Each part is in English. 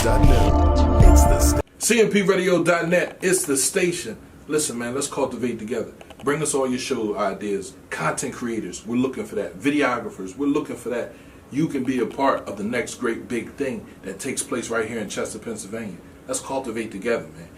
CMPRadio.net. It's the CMPRadio.net. It's the station. Listen, man, let's cultivate together. Bring us all your show ideas. Content creators, we're looking for that. Videographers, we're looking for that. You can be a part of the next great big thing that takes place right here in Chester, Pennsylvania. Let's cultivate together, man.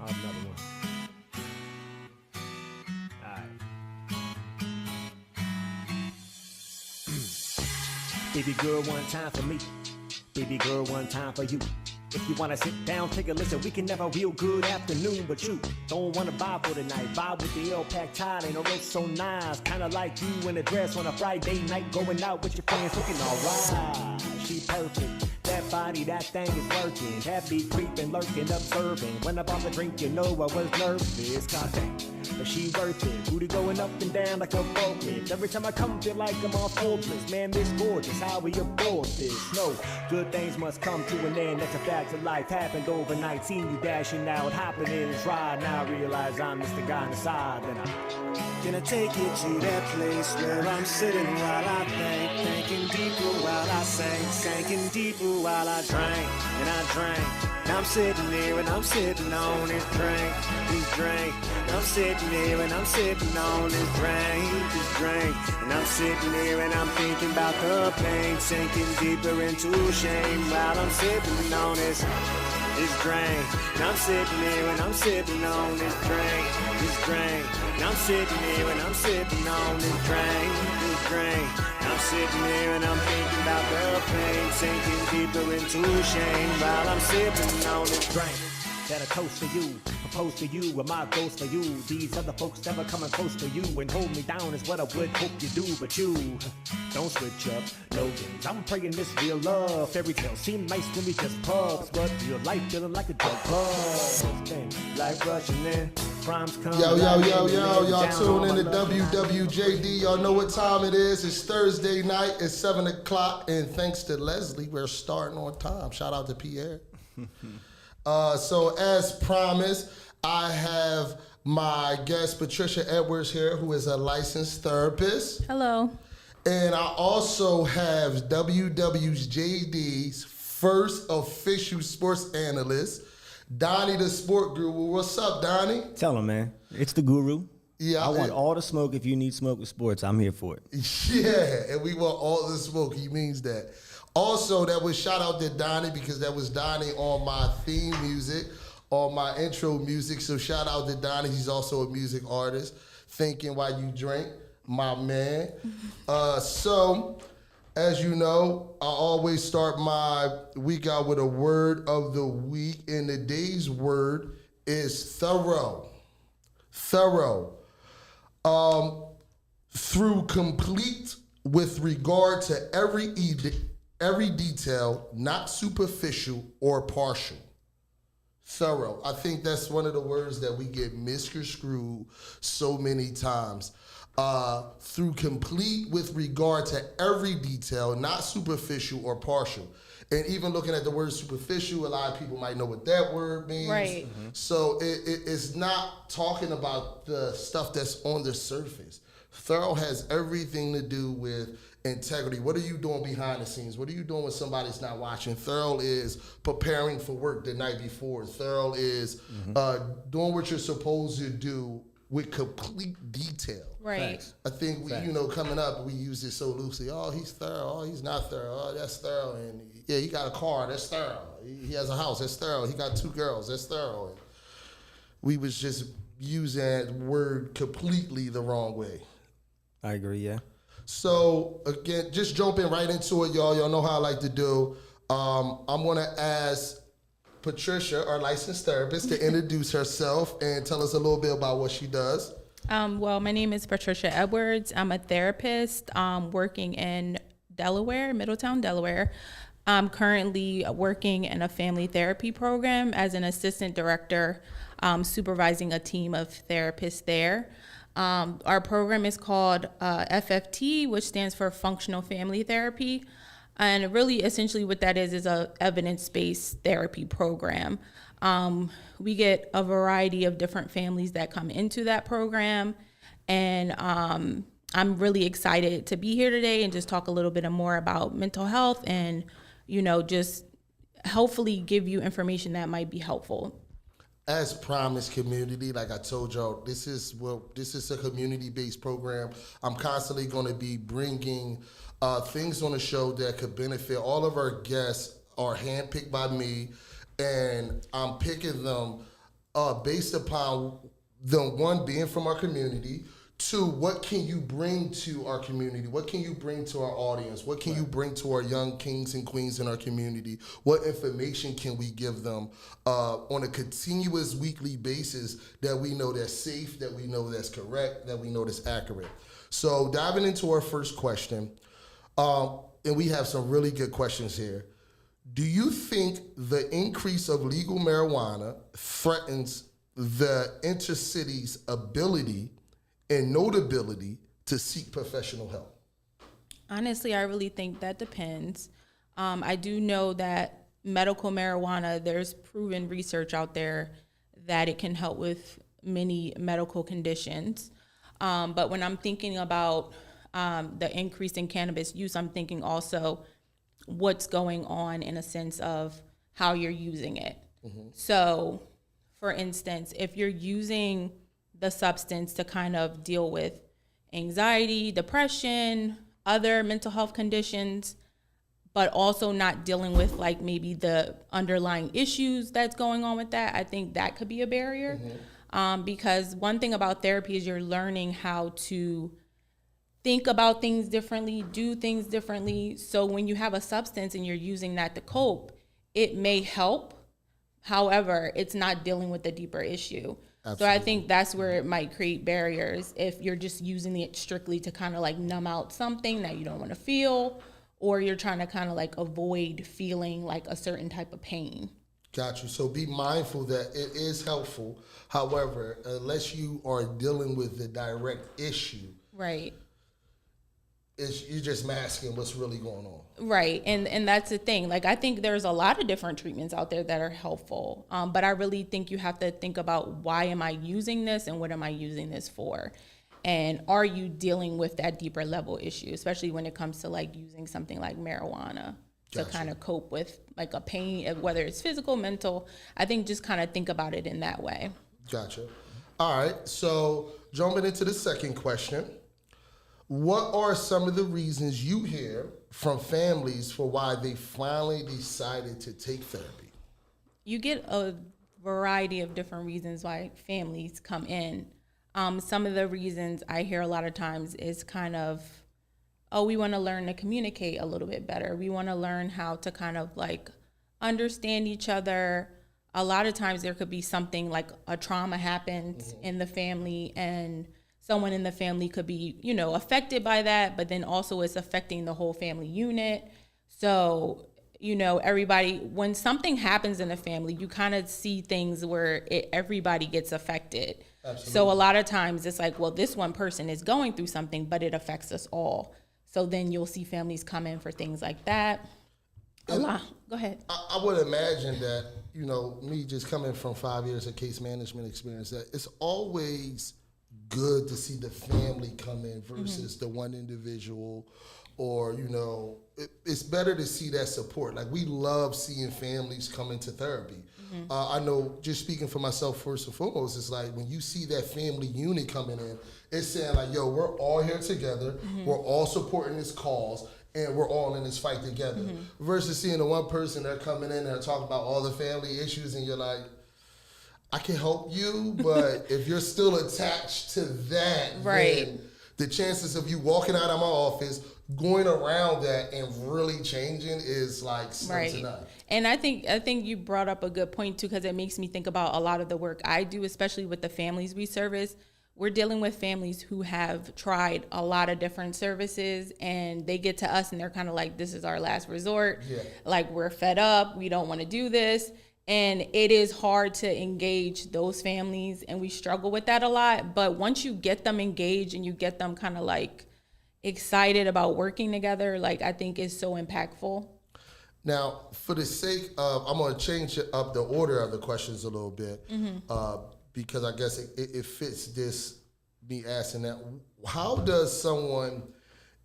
I'll have another one. Alright. Baby girl, one time for me. Baby girl, one time for you. If you wanna sit down, take a listen, we can have a real good afternoon. But you don't wanna vibe for the night. Vibe with the L-Pack tie and a roast so nice. Kinda like you in a dress on a Friday night, going out with your friends looking alright. She perfect. That body, that thing is working. Happy creeping, lurking, observing. When I bought the drink, you know I was nervous. Contact, but she worth it. Booty going up and down like a forklift. Every time I come, feel like I'm on hopeless. Man, this gorgeous, how we afford this? No, good things must come to an end. That's a fact of life. Happened overnight. Seen you dashing out, hopping in his ride. Now I realize I'm just the guy on the side. Then I'm gonna take you to that place where I'm sitting while I think, thinking deeper while I sing, sinking deeper while I drank and I drank. Now I'm sitting here and I'm sitting on this drink. And I'm sitting here and I'm sitting on this drink. And I'm sitting here and I'm thinking about the pain, sinking deeper into shame while I'm sitting on this drink. And I'm sitting here and I'm sitting on this drink. And I'm sitting here and I'm sitting on this drink. I'm sitting here and I'm thinking about the pain, sinking deeper into shame while I'm sipping on this drink. That a toast to you, propose to you, with my ghost for you. These other folks never coming close to you, and hold me down is what I would hope you do. But you don't switch up, no games. I'm praying this real love. Fairy tales seem nice when we just pubs, but real life feeling like a drug bug. Like rushing in, crimes come. Yo, y'all tune in to W.W.J.D. Y'all know what time it is. It's Thursday night. It's 7 o'clock, and thanks to Leslie, we're starting on time. Shout out to Pierre. So as promised, I have my guest Patricia Edwards here, who is a licensed therapist. Hello. And I also have W.W.J.D's first official sports analyst, Donny the Sport Guru. What's up, Donny? Tell him, man. It's the guru. Yeah, I want all the smoke. If you need smoke with sports, I'm here for it. Yeah, and we want all the smoke. He means that. Also, that was shout out to Donny because that was Donny on my theme music, on my intro music. So shout out to Donny. He's also a music artist. Thinking While You Drink, my man. So, as you know, I always start my week out with a word of the week. And today's word is thorough. Thorough. Through complete with regard to every detail, not superficial or partial. Thorough. I think that's one of the words that we get misconstrued so many times. Through complete with regard to every detail, not superficial or partial. And even looking at the word superficial, a lot of people might know what that word means. Right. Mm-hmm. So it's not talking about the stuff that's on the surface. Thorough has everything to do with integrity. What are you doing behind the scenes? What are you doing when somebody's not watching? Thorough is preparing for work the night before. Thorough is doing what you're supposed to do with complete detail. Right. Facts. I think we, coming up, we use it so loosely. Oh, he's thorough. Oh, he's not thorough. Oh, that's thorough. And yeah, he got a car. That's thorough. He has a house. That's thorough. He got 2 girls. That's thorough. And we was just using that word completely the wrong way. I agree, yeah. So again, just jumping right into it, y'all. Y'all know how I like to do. I'm gonna ask Patricia, our licensed therapist, to introduce herself and tell us a little bit about what she does. Well, my name is Patricia Edwards. I'm a therapist working in Delaware, Middletown, Delaware. I'm currently working in a family therapy program as an assistant director, supervising a team of therapists there. Our program is called FFT, which stands for Functional Family Therapy. And really, essentially what that is a evidence-based therapy program. We get a variety of different families that come into that program. And I'm really excited to be here today and just talk a little bit more about mental health and, just hopefully give you information that might be helpful. As promised, community, like I told y'all, this is a community-based program. I'm constantly going to be bringing things on the show that could benefit. All of our guests are handpicked by me, and I'm picking them based upon them, one, being from our community, two, what can you bring to our community? What can you bring to our audience? What can you bring to our young kings and queens in our community? What information can we give them on a continuous weekly basis that we know that's safe, that we know that's correct, that we know that's accurate? So diving into our first question, and we have some really good questions here. Do you think the increase of legal marijuana threatens the intercity's ability and notability to seek professional help? Honestly, I really think that depends. I do know that medical marijuana, there's proven research out there that it can help with many medical conditions. But when I'm thinking about the increase in cannabis use, I'm thinking also what's going on in a sense of how you're using it. Mm-hmm. So, for instance, if you're using the substance to kind of deal with anxiety, depression, other mental health conditions, but also not dealing with like maybe the underlying issues that's going on with that, I think that could be a barrier. Mm-hmm. Because one thing about therapy is you're learning how to think about things differently, do things differently. So when you have a substance and you're using that to cope, it may help. However, it's not dealing with the deeper issue. Absolutely. So I think that's where it might create barriers if you're just using it strictly to kind of like numb out something that you don't want to feel, or you're trying to kind of like avoid feeling like a certain type of pain. Got you. So be mindful that it is helpful. However, unless you are dealing with the direct issue, right, you're just masking what's really going on. Right, and that's the thing. Like, I think there's a lot of different treatments out there that are helpful, but I really think you have to think about, why am I using this and what am I using this for? And are you dealing with that deeper level issue, especially when it comes to like using something like marijuana to kind of cope with like a pain, whether it's physical, mental. I think just kind of think about it in that way. Gotcha. All right, so jumping into the second question. What are some of the reasons you hear from families for why they finally decided to take therapy? You get a variety of different reasons why families come in. Some of the reasons I hear a lot of times is kind of, oh, we want to learn to communicate a little bit better. We want to learn how to kind of like understand each other. A lot of times there could be something like a trauma happened in the family, and someone in the family could be, affected by that, but then also it's affecting the whole family unit. So, everybody, when something happens in a family, you kind of see things where everybody gets affected. Absolutely. So a lot of times it's like, well, this one person is going through something, but it affects us all. So then you'll see families come in for things like that. Go ahead. I would imagine that, me just coming from 5 years of case management experience, that it's always good to see the family come in versus the one individual or, you know, it's better to see that support. Like, we love seeing families come into therapy. I know, just speaking for myself first and foremost, it's like when you see that family unit coming in, it's saying like, yo, we're all here together, we're all supporting this cause, and we're all in this fight together. Versus seeing the one person that coming in and talking about all the family issues, and you're like, I can help you, but if you're still attached to that, then the chances of you walking out of my office, going around that and really changing is like slim to none. And I think you brought up a good point too, because it makes me think about a lot of the work I do, especially with the families we service. We're dealing with families who have tried a lot of different services, and they get to us and they're kind of like, this is our last resort. Like, we're fed up. We don't want to do this. And it is hard to engage those families, and we struggle with that a lot. But once you get them engaged and you get them kind of like excited about working together, like, I think is so impactful. Now, for the sake of, I'm going to change up the order of the questions a little bit, because I guess it fits this, me asking that. How does someone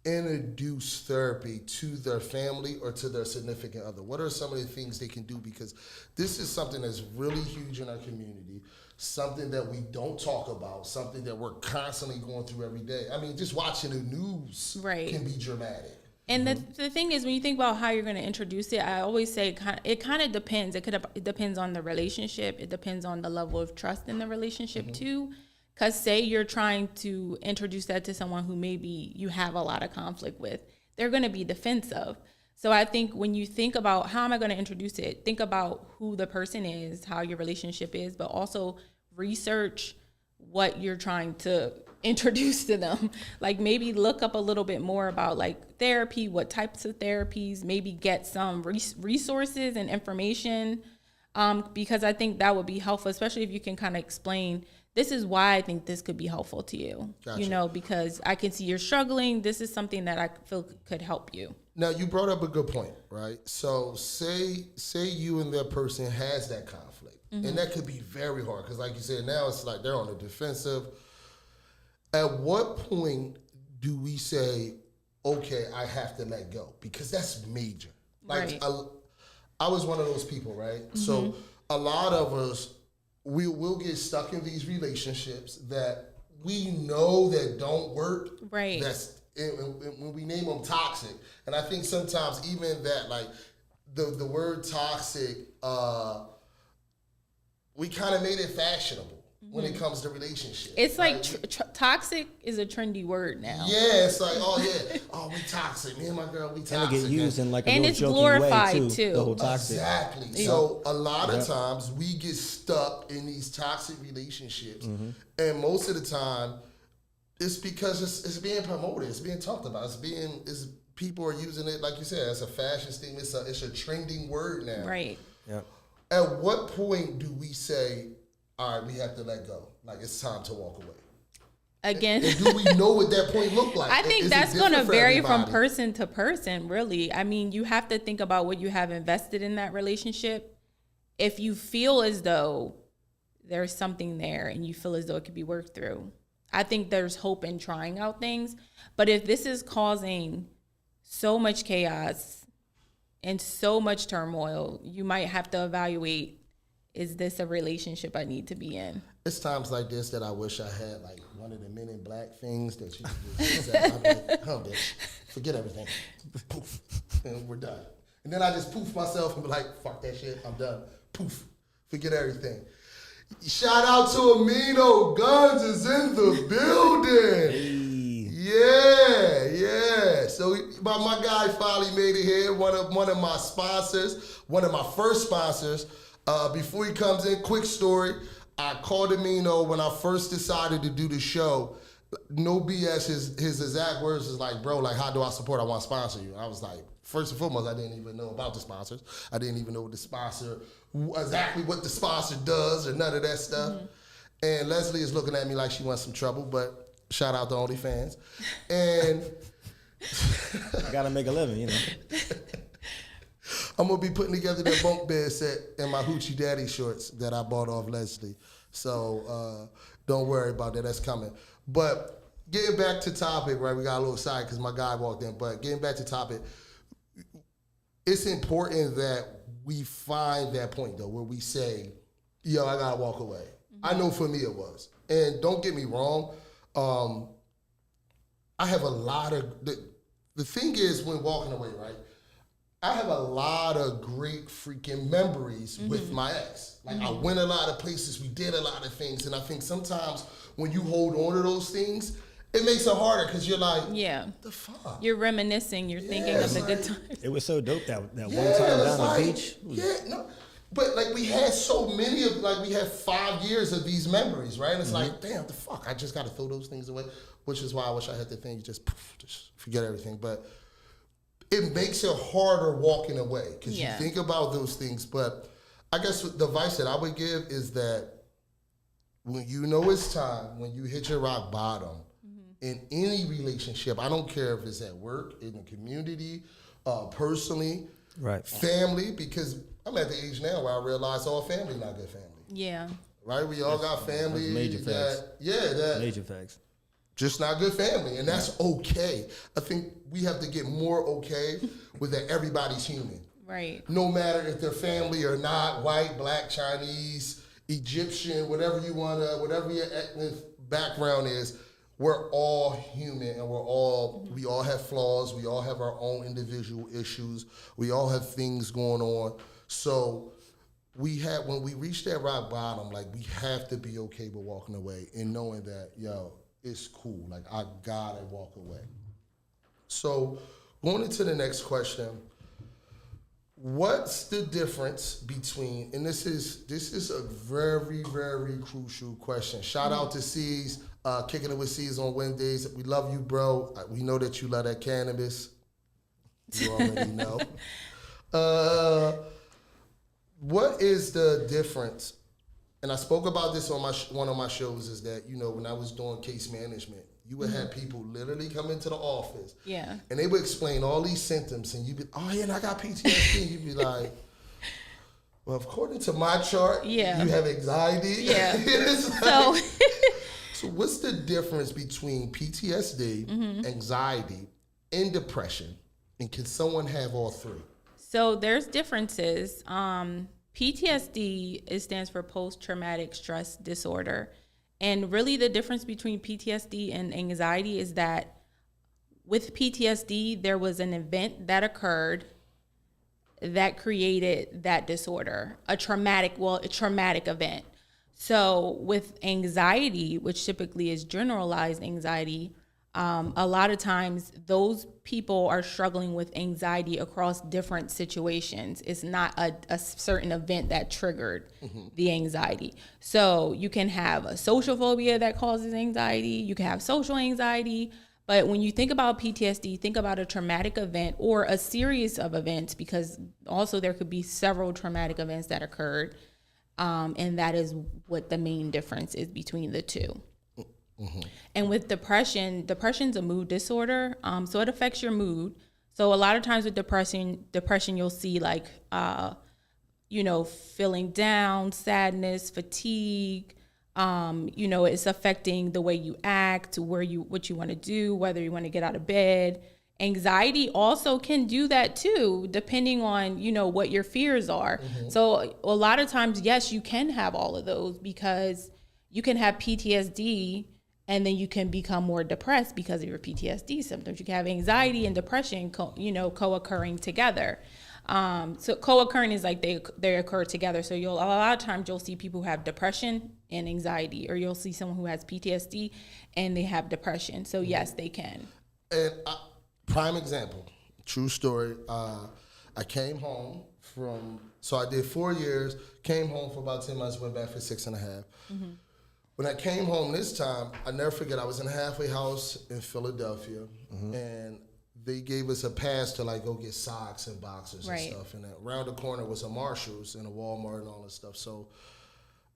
introduce therapy to their family or to their significant other? What are some of the things they can do? Because this is something that's really huge in our community, something that we don't talk about, something that we're constantly going through every day. I mean, just watching the news can be dramatic. And the thing is, when you think about how you're going to introduce it, I always say it kind of depends. It depends on the relationship. It depends on the level of trust in the relationship too. Because say you're trying to introduce that to someone who maybe you have a lot of conflict with, they're going to be defensive. So I think when you think about how am I going to introduce it, think about who the person is, how your relationship is, but also research what you're trying to introduce to them. Like, maybe look up a little bit more about like therapy, what types of therapies, maybe get some resources and information, because I think that would be helpful, especially if you can kind of explain, this is why I think this could be helpful to you. Gotcha. You know, because I can see you're struggling. This is something that I feel could help you. Now, you brought up a good point, right? So say you and that person has that conflict, and that could be very hard because, like you said, now it's like they're on the defensive. At what point do we say, okay, I have to let go? Because that's major. Like, I was one of those people, right? So a lot of us, we'll get stuck in these relationships that we know that don't work. Right. That's when we name them toxic. And I think sometimes even that, like, the word toxic, we kind of made it fashionable when it comes to relationships. It's like toxic is a trendy word now. Yeah, it's like, oh yeah, oh, we toxic. Me and my girl, we toxic. And it get used in like a and little it's glorified way too. The whole toxic. Exactly. Yeah. So a lot of times we get stuck in these toxic relationships, and most of the time it's because it's being promoted, it's being talked about, it's people are using it, like you said, as a fashion statement. It's a trending word now. Right. Yeah. At what point do we say, all right, we have to let go? Like, it's time to walk away. Again. And do we know what that point looked like? I think that's going to vary from person to person, really. I mean, you have to think about what you have invested in that relationship. If you feel as though there's something there and you feel as though it could be worked through, I think there's hope in trying out things. But if this is causing so much chaos and so much turmoil, you might have to evaluate, is this a relationship I need to be in? It's times like this that I wish I had like one of the Men in Black things that you could just say, I'm like, oh, bitch, forget everything. Poof. And we're done. And then I just poof myself and be like, fuck that shit, I'm done. Poof. Forget everything. Shout out to Amino. Gunz is in the building. Hey. Yeah. So my guy finally made it here. One of my sponsors, one of my first sponsors. Before he comes in, quick story. I called Amino when I first decided to do the show. No BS, his exact words is like, bro, like, how do I support? I want to sponsor you. I was like, first and foremost, I didn't even know about the sponsors. I didn't even know what exactly what the sponsor does or none of that stuff. And Leslie is looking at me like she wants some trouble, but shout out to OnlyFans. And I gotta make a living, you know. I'm gonna be putting together that bunk bed set in my Hoochie Daddy shorts that I bought off Leslie. So don't worry about that. That's coming. But getting back to topic, right? We got a little side because my guy walked in, but getting back to topic, it's important that we find that point though, where we say, yo, I gotta walk away. I know for me it was. And don't get me wrong, I have a lot of, the thing is when walking away, right? I have a lot of great freaking memories with my ex. Like I went a lot of places, we did a lot of things, and I think sometimes when you hold on to those things, it makes it harder because you're like, the fuck? You're reminiscing, you're thinking of the good times. It was so dope that one time down the beach. But like we had so many of, like we had 5 years of these memories, right? And it's like, damn, the fuck, I just got to throw those things away, which is why I wish I had the thing, just forget everything. But it makes it harder walking away because you think about those things. But I guess the advice that I would give is that when you know it's time, when you hit your rock bottom in any relationship, I don't care if it's at work, in the community, personally, family, because I'm at the age now where I realize all family not good family. Yeah. Right? We all got family. Major facts. Major facts. Just not good family, and that's okay. I think we have to get more okay with that everybody's human. Right. No matter if they're family or not, white, black, Chinese, Egyptian, whatever you want to, whatever your ethnic background is, we're all human and we all have flaws. We all have our own individual issues. We all have things going on. So when we reach that rock bottom, like we have to be okay with walking away and knowing that, yo, it's cool. Like I gotta walk away. So going into the next question, what's the difference between, and this is a very, very crucial question. Shout out to C's, Kicking It with C's on Wednesdays. We love you, bro. We know that you love that cannabis. You already know. What is the difference? And I spoke about this on one of my shows, is that, you know, when I was doing case management, you would have people literally come into the office. Yeah. And they would explain all these symptoms, and you'd be, oh, yeah, and I got PTSD. And you'd be like, well, according to my chart, you have anxiety. Yeah. Like, so what's the difference between PTSD, anxiety, and depression? And can someone have all three? So there's differences. PTSD, it stands for post-traumatic stress disorder. And really the difference between PTSD and anxiety is that with PTSD, there was an event that occurred that created that disorder, a traumatic event. So with anxiety, which typically is generalized anxiety, a lot of times those people are struggling with anxiety across different situations. It's not a certain event that triggered the anxiety. So you can have a social phobia that causes anxiety. You can have social anxiety. But when you think about PTSD, think about a traumatic event or a series of events, because also there could be several traumatic events that occurred. And that is what the main difference is between the two. And with depression's a mood disorder, so it affects your mood. So a lot of times with depression you'll see like, feeling down, sadness, fatigue. It's affecting the way you act, what you want to do, whether you want to get out of bed. Anxiety also can do that too, depending on, what your fears are. So a lot of times, yes, you can have all of those, because you can have PTSD and then you can become more depressed because of your PTSD symptoms. You can have anxiety and depression, co-occurring together. So co-occurring is like they occur together. So a lot of times you'll see people who have depression and anxiety, or you'll see someone who has PTSD and they have depression. So yes, they can. And prime example, true story. I came home so I did 4 years, came home for about 10 months, went back for 6.5. When I came home this time, I never forget, I was in a halfway house in Philadelphia, and they gave us a pass to like go get socks and boxers and stuff. And around the corner was a Marshall's and a Walmart and all that stuff. So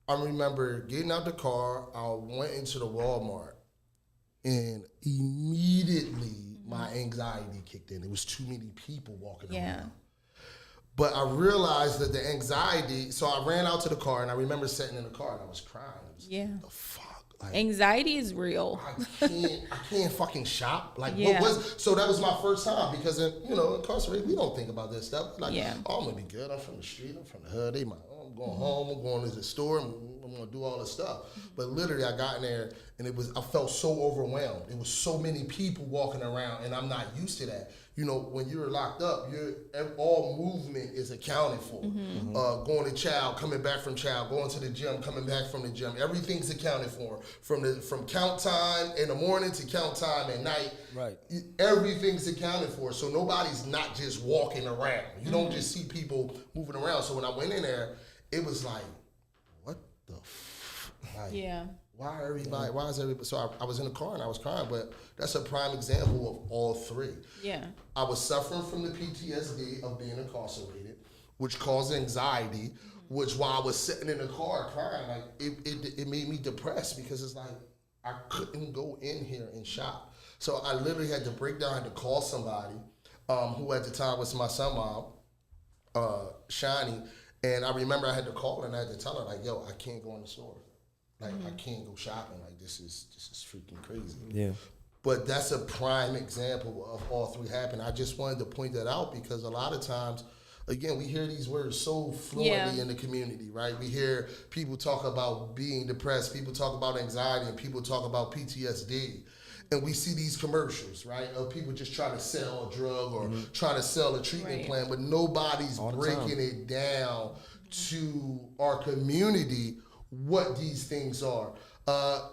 I remember getting out the car, I went into the Walmart, and immediately my anxiety kicked in. There was too many people walking around. But I realized that the anxiety, so I ran out to the car, and I remember sitting in the car and I was crying. The fuck? Like, anxiety is real. I can't fucking shop. Like, Yeah. so that was my first time because, incarcerated, we don't think about this stuff. Like, Yeah. oh, I'm going to be good. I'm from the street. I'm from the hood. I'm going home. I'm going to the store. I'm going to do all this stuff. But literally, I got in there, and I felt so overwhelmed. It was so many people walking around, and I'm not used to that. When you're locked up, all movement is accounted for. Going to chow, coming back from chow, going to the gym, coming back from the gym. Everything's accounted for. From count time in the morning to count time at night. Right. Everything's accounted for. So nobody's not just walking around. You don't just see people moving around. So when I went in there, it was like, what the like, Yeah. why is everybody? So I was in the car and I was crying, but that's a prime example of all three. Yeah. I was suffering from the PTSD of being incarcerated, which caused anxiety, which while I was sitting in the car crying, like it made me depressed because it's like I couldn't go in here and shop. So I literally had to break down, I had to call somebody who at the time was my son mom, Shani, and I remember I had to call her and I had to tell her like, yo, I can't go in the store. Like I can't go shopping. Like this is freaking crazy. Yeah. But that's a prime example of all three happening. I just wanted to point that out because a lot of times, again, we hear these words so fluently in the community, right? We hear people talk about being depressed, people talk about anxiety, and people talk about PTSD. And we see these commercials, right, of people just trying to sell a drug or trying to sell a treatment plan, but nobody's breaking it down to our community what these things are.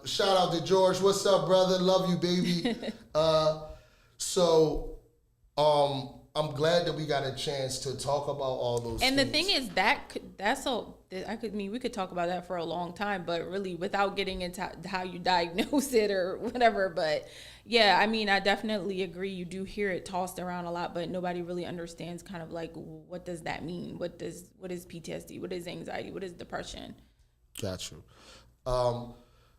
Shout out to George. What's up, brother? Love you, baby. So I'm glad that we got a chance to talk about all those And things. the thing is we could talk about that for a long time, but really without getting into how you diagnose it or whatever. But yeah, I mean, I definitely agree. You do hear it tossed around a lot, but nobody really understands kind of like, what does that mean? What is PTSD? What is anxiety? What is depression? Got you.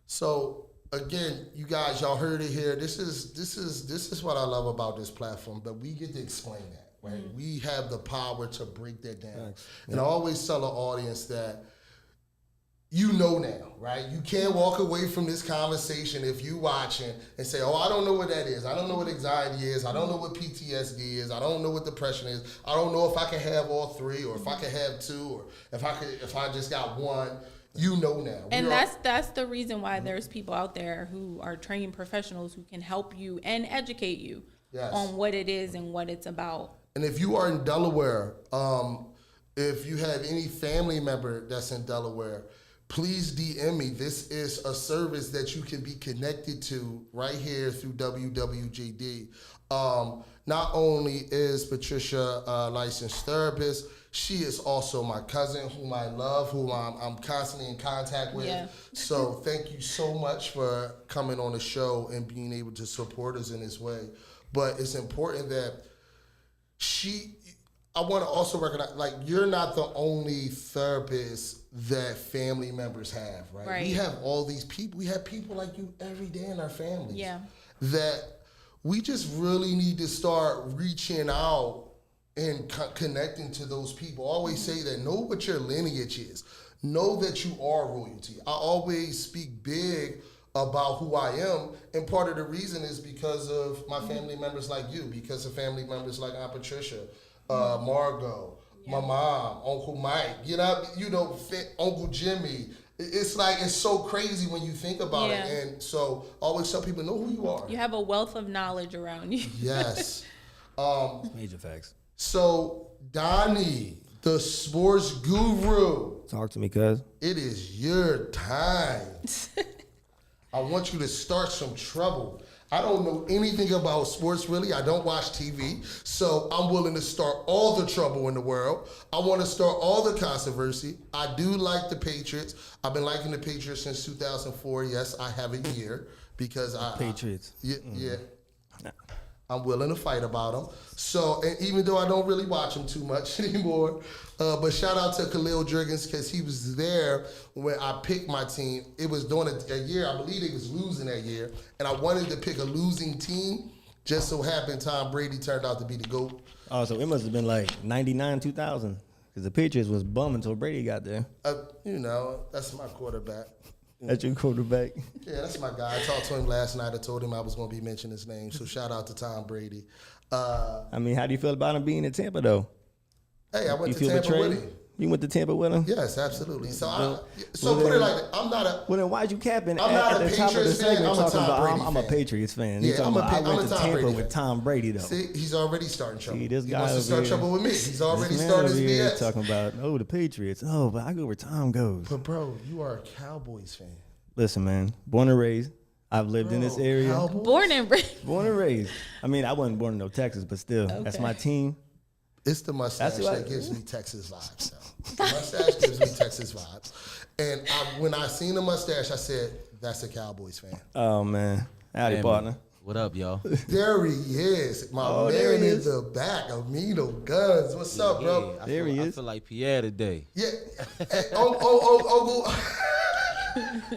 So again, you guys, y'all heard it here. This is what I love about this platform, that we get to explain that, right? We have the power to break that down. Thanks. And I always tell the audience that now, right? You can't walk away from this conversation if you watching and say, oh, I don't know what that is. I don't know what anxiety is. I don't know what PTSD is. I don't know what depression is. I don't know if I can have all three or if I can have two or if I just got one. Now. And that's the reason why there's people out there who are trained professionals who can help you and educate you on what it is and what it's about. And if you are in Delaware, if you have any family member that's in Delaware, please DM me. This is a service that you can be connected to right here through W.W.J.D. Not only is Patricia a licensed therapist, she is also my cousin, whom I love, whom I'm constantly in contact with. Yeah. So thank you so much for coming on the show and being able to support us in this way. But it's important that I want to also recognize, like, you're not the only therapist that family members have, right? We have all these people. We have people like you every day in our families. Yeah. That we just really need to start reaching out and connecting to those people. I always say that, know what your lineage is. Know that you are royalty. I always speak big about who I am, and part of the reason is because of my family members like you, because of family members like Aunt Patricia, Margot, my mom, Uncle Mike, Uncle Jimmy. It's like, it's so crazy when you think about it. And so I always tell people, know who you are. You have a wealth of knowledge around you. Yes. Major facts. So, Donny, the sports guru. Talk to me, cuz. It is your time. I want you to start some trouble. I don't know anything about sports, really. I don't watch TV. So I'm willing to start all the trouble in the world. I want to start all the controversy. I do like the Patriots. I've been liking the Patriots since 2004. Yes, I have a year because Patriots. Yeah. I'm willing to fight about them. So, and even though I don't really watch them too much anymore, but shout out to Khalil Jurgens because he was there when I picked my team. It was during a year, I believe it was losing that year, and I wanted to pick a losing team. Just so happened Tom Brady turned out to be the GOAT. Oh, so it must have been like 99, 2000, because the Patriots was bum until Brady got there. That's my quarterback. That's your quarterback. Yeah, that's my guy. I talked to him last night. I told him I was going to be mentioning his name. So shout out to Tom Brady. I mean, how do you feel about him being in Tampa, though? Hey, I went You to feel Tampa betrayed? with him. You went to Tampa with him? Yes, absolutely. So well, put it like that. I'm not a. Well, then why'd you capping I'm at not a the top of the Patriots fan, segment I'm a talking Tom about Brady I'm a fan. Patriots fan? Yeah, You talking about I I'm went a to Tom Tampa Brady with fan. Tom Brady, though. See, he's already starting trouble. See, this he guy wants to over start here- trouble with me. He's already This man started his over here BS. talking about, the Patriots. Oh, but I go where Tom goes. But bro, you are a Cowboys fan. Listen, man, born and raised. I've lived in this area. Cowboys? Born and raised. Born and raised. I mean, I wasn't born in no Texas, but still, that's my team. It's the mustache That's what that gives me Texas vibes. The mustache gives me Texas vibes. And when I seen the mustache, I said, that's a Cowboys fan. Oh, man. Howdy, Hey, partner. man. What up, y'all? There he is. My there man he in is. the back. Amino Gunz. What's up, bro? Yeah, There he I is. feel like Pierre today. Yeah. Hey, Uncle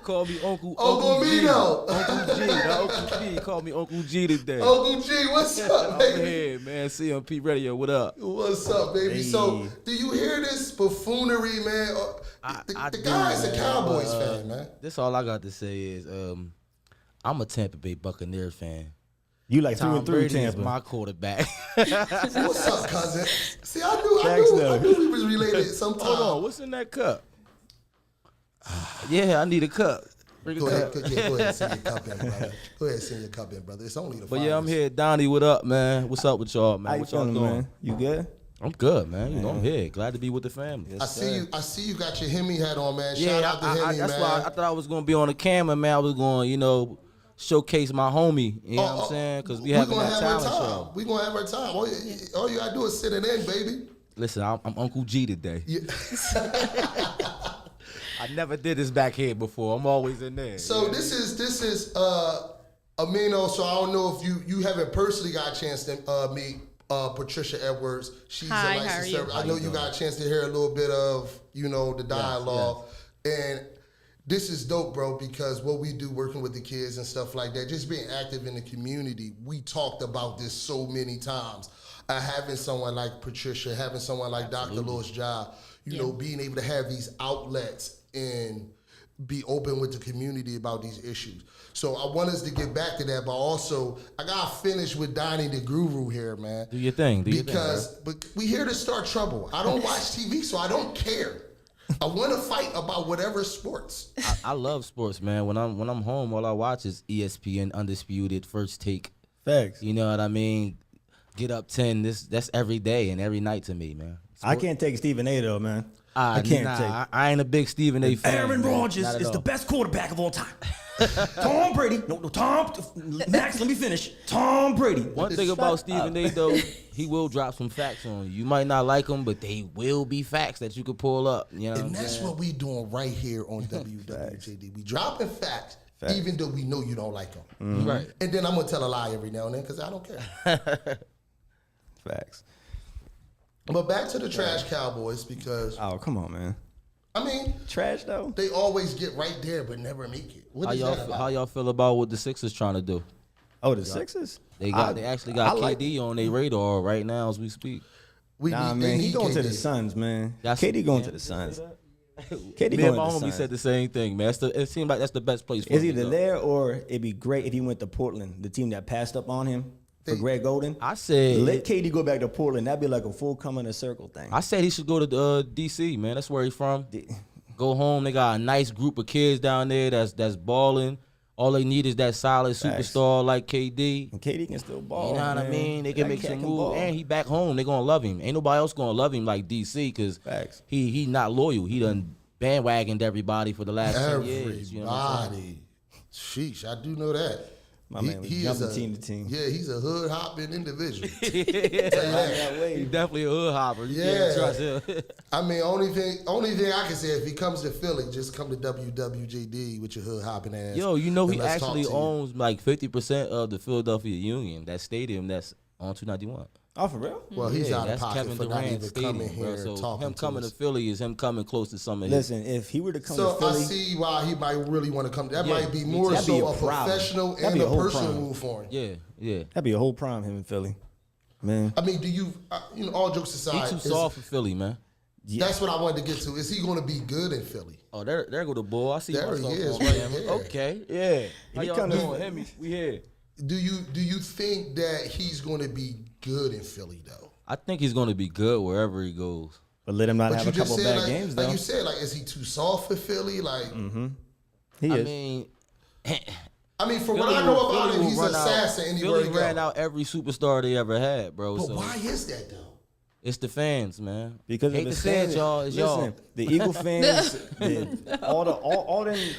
Call me Uncle G. Amino. Uncle G. The Uncle G. Call me Uncle G today. Uncle G, what's up, I'm baby? here, man. CMP Radio. What up? What's up, baby? Hey. So, do you hear this buffoonery, man? The do, guy's a man. Cowboys fan, man. This all I got to say is I'm a Tampa Bay Buccaneer fan. You like Tom 3-3 Brady is Tampa. my quarterback. What's up, cousin? See, I Thanks, knew though. we was related sometime. Hold on. What's in that cup? Yeah, I need a cup. Bring a Go cup. ahead, go ahead, send your cup in, brother. Go ahead, send your cup in, brother. It's only the But yeah, I'm finals. here. Donnie, what up, man? What's up with y'all, man? How you What y'all feeling, doing? man? You good? I'm good, man. You know, I'm here. Glad to be with the family. I see you got your Hemi hat on, man. Shout Yeah, out to Hemi, that's man. why I thought I was gonna be on the camera, man. I was going, showcase my homie. You know what I'm saying? Because we having that talent show. We gonna have our time. All you gotta do is sit it in, baby. Listen, I'm Uncle G today. Yeah. I never did this back here before. I'm always in there. So this is Amino. So I don't know if you haven't personally got a chance to meet Patricia Edwards. She's Hi, a how are licensed you? server. I know you got a chance to hear a little bit of the dialogue, and this is dope, bro. Because what we do working with the kids and stuff like that, just being active in the community. We talked about this so many times. Having someone like Patricia, having someone like Dr. Louis Job, being able to have these outlets and be open with the community about these issues. So I want us to get back to that, but also I gotta finish with Donny the Guru here, man. Do your thing. But we here to start trouble. I don't watch TV, so I don't care. I want to fight about whatever sports. I love sports, man. When I'm home, all I watch is ESPN, Undisputed, First Take. Facts. You know what I mean? Get Up 10. That's every day and every night to me, man. I can't take Stephen A, though, man. I can't take I ain't a big Stephen A fan. Aaron man. Rodgers Not at is all. the best quarterback of all time. Tom Brady. No, Tom. Max, let me finish. Tom Brady. One thing about Stephen A, though, he will drop some facts on you. You might not like them, but they will be facts that you could pull up. You know And that's what we doing right here on W.W.J.D. We dropping facts, even though we know you don't like them. Right. And then I'm going to tell a lie every now and then because I don't care. Facts. But back to the trash Cowboys because, Oh, come on, man. I mean, Trash, though? they always get right there but never make it. What How is y'all, that about? how y'all feel about what the Sixers trying to do? Oh, the Sixers? They actually got I like KD on their radar right now as we speak. Nah, they man, he need going to the KD. Suns, man. That's- KD going yeah. to the Suns. KD Me going and to my the homie Suns. said the same thing, man. It seemed like that's the best place for It's him to either go. there or it'd be great if he went to Portland, the team that passed up on him for Greg Golden. I said Let KD go back to Portland. That'd be like a full coming a circle thing. I said he should go to DC, man. That's where he's from. Go home. They got a nice group of kids down there that's balling. All they need is that solid Facts. superstar like KD. And KD can still ball. You know what I man. mean? They can That make cat some can moves. ball. And he back home. They gonna love him. Ain't nobody else gonna love him like DC because Facts. he not loyal. He done bandwagoned everybody for the last 10 years. You know what I'm saying? Everybody. Sheesh, I do know that. My man was jumping team to team. Yeah, he's a hood hopping individual. He definitely a hood hopper. You Yeah. can't trust him. I mean, only thing I can say, if he comes to Philly, just come to WWJD with your hood hopping ass. Yo, you know and he let's talk actually to you. owns like 50% of the Philadelphia Union, that stadium that's on 291. Oh, for real? Well, he's out of That's pocket Kevin for not Durant's even coming stadium, here bro. and So talking him to coming us. to Philly is him coming close to some of his. Listen, if he were to come So to I Philly, see why he might really want to come. That Yeah, might be me more too. That'd be so a a problem. professional That'd and be a a whole personal problem. move for him. Yeah. that'd be a whole prime him in Philly. Man. I mean, do you, all jokes He aside, too is- soft for Philly, man. Yeah. That's what I wanted to get to. Is he going to be good in Philly? Oh, there go the bull. I see There myself he is, on right camera. there. Okay, yeah. How He y'all coming. doing? Hemi, we here. Do you think that he's going to be good in Philly though? I think he's gonna be good wherever he goes. But let him not But have you a just couple said bad like, games, though. like you said, like is he too soft for Philly? Like He I is. mean, from what I know about him, he's an assassin anywhere Philly he ran goes. out every superstar they ever had, bro. But so why is that though? it's the fans, man. Because hate of to the say it, standard. y'all. It's Listen, y'all. the Eagle fans,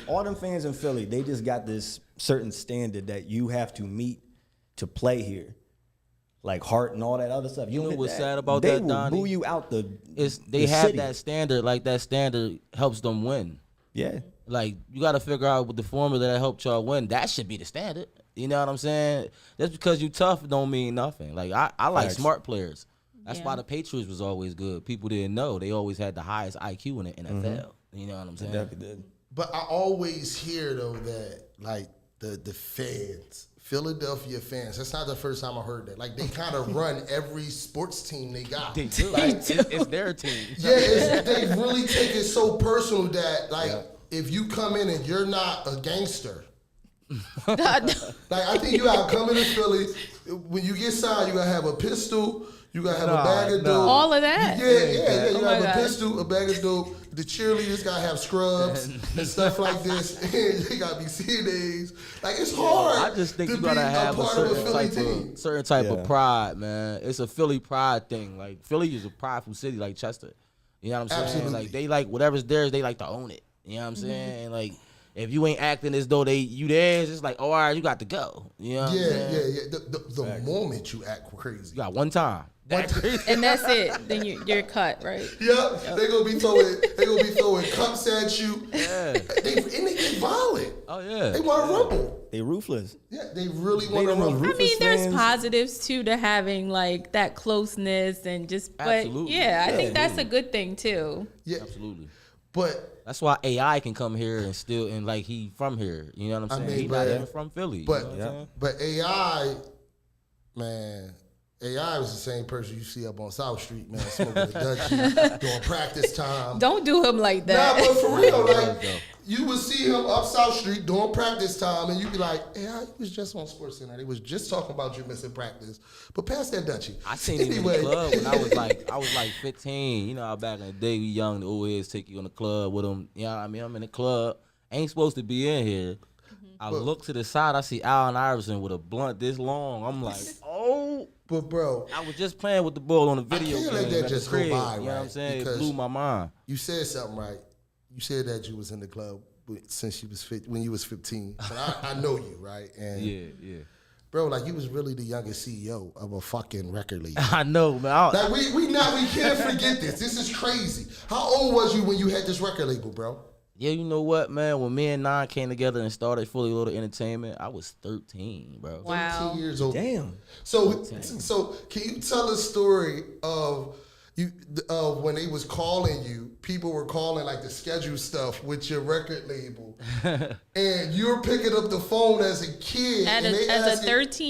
all them fans in Philly, they just got this certain standard that you have to meet to play here, like Hart and all that other stuff. You know hit what's that, sad about they that, will Donny? boo you out the. They the have city. that standard. Like that standard helps them win. Yeah, Like you got to figure out with the formula that helped y'all win. That should be the standard. You know what I'm saying? Just because you tough don't mean nothing. Like I like Facts. smart players. That's Yeah. why the Patriots was always good. People didn't know. They always had the highest IQ in the NFL. You know what I'm saying? definitely did. But I always hear though that like the fans, Philadelphia fans. That's not the first time I heard that. Like they kind of run every sports team they got. They do. Like, It's their team. yeah, they really take it so personal that like if you come in and you're not a gangster. Like I think you gotta come into Philly. When you get signed, you gotta have a pistol. You gotta have a bag of dope. All of that? Yeah. You Oh gotta my have God. a pistol, a bag of dope. The cheerleaders gotta have scrubs and stuff like this. They gotta be CNAs. Like it's hard. I just think to you gotta be have a part of certain Philly type team. of certain type Yeah. of pride, man. It's a Philly pride thing. Like Philly is a prideful city, like Chester. You know what I'm saying? Absolutely. Like they like whatever's theirs, they like to own it. You know what I'm saying? Like if you ain't acting as though you theirs, it's like, oh, all right, you got to go. You know what I'm saying? Yeah. The moment you act crazy. You got one time. And that's it. Then you're cut, right? Yeah, they gonna be throwing cups at you. Yeah. They get violent. Oh yeah. They want to rumble. They ruthless. Yeah, they really want to the most rumble. I ruthless mean, there's fans. positives too to having like that closeness and just, but Absolutely. yeah, I think Yeah. that's a good thing too. Yeah, Absolutely. but That's why AI can come here and still and like he from here. You know what I'm I saying? mean, He not but- even from Philly. but you know what I'm saying? but AI, man. AI was the same person you see up on South Street, man, smoking a Dutchie during practice time. Don't do him like Nah, that. but for real, Yeah, like though. you would see him up South Street during practice time, and you'd be like, "AI, he was just on Sports Center. They was just talking about you missing practice." But pass that Dutchie. I seen him in the club when I was like 15. You know how back in the day we young, the old heads take you in the club with them. You know what I mean? I'm in the club. Ain't supposed to be in here. I look to the side, I see Allen Iverson with a blunt this long. I'm like, oh. But bro, I was just playing with the ball on the video can't game let that at the just go crib. by, You know what I'm right? saying? It Because- blew my mind. you said something right. You said that you was in the club since you was when you was 15. But I know you, right? And Yeah. bro, like you was really the youngest CEO of a fucking record label. I know, man. Like we can't forget this. This is crazy. How old was you when you had this record label, bro? Yeah, you know what, man? When me and Nine came together and started Fully Loaded Entertainment, I was 13, bro. Wow. 13 years old. Damn. So can you tell a story of you when they was calling you? People were calling like the schedule stuff with your record label, and you're picking up the phone as a kid, As and a- they as a asking-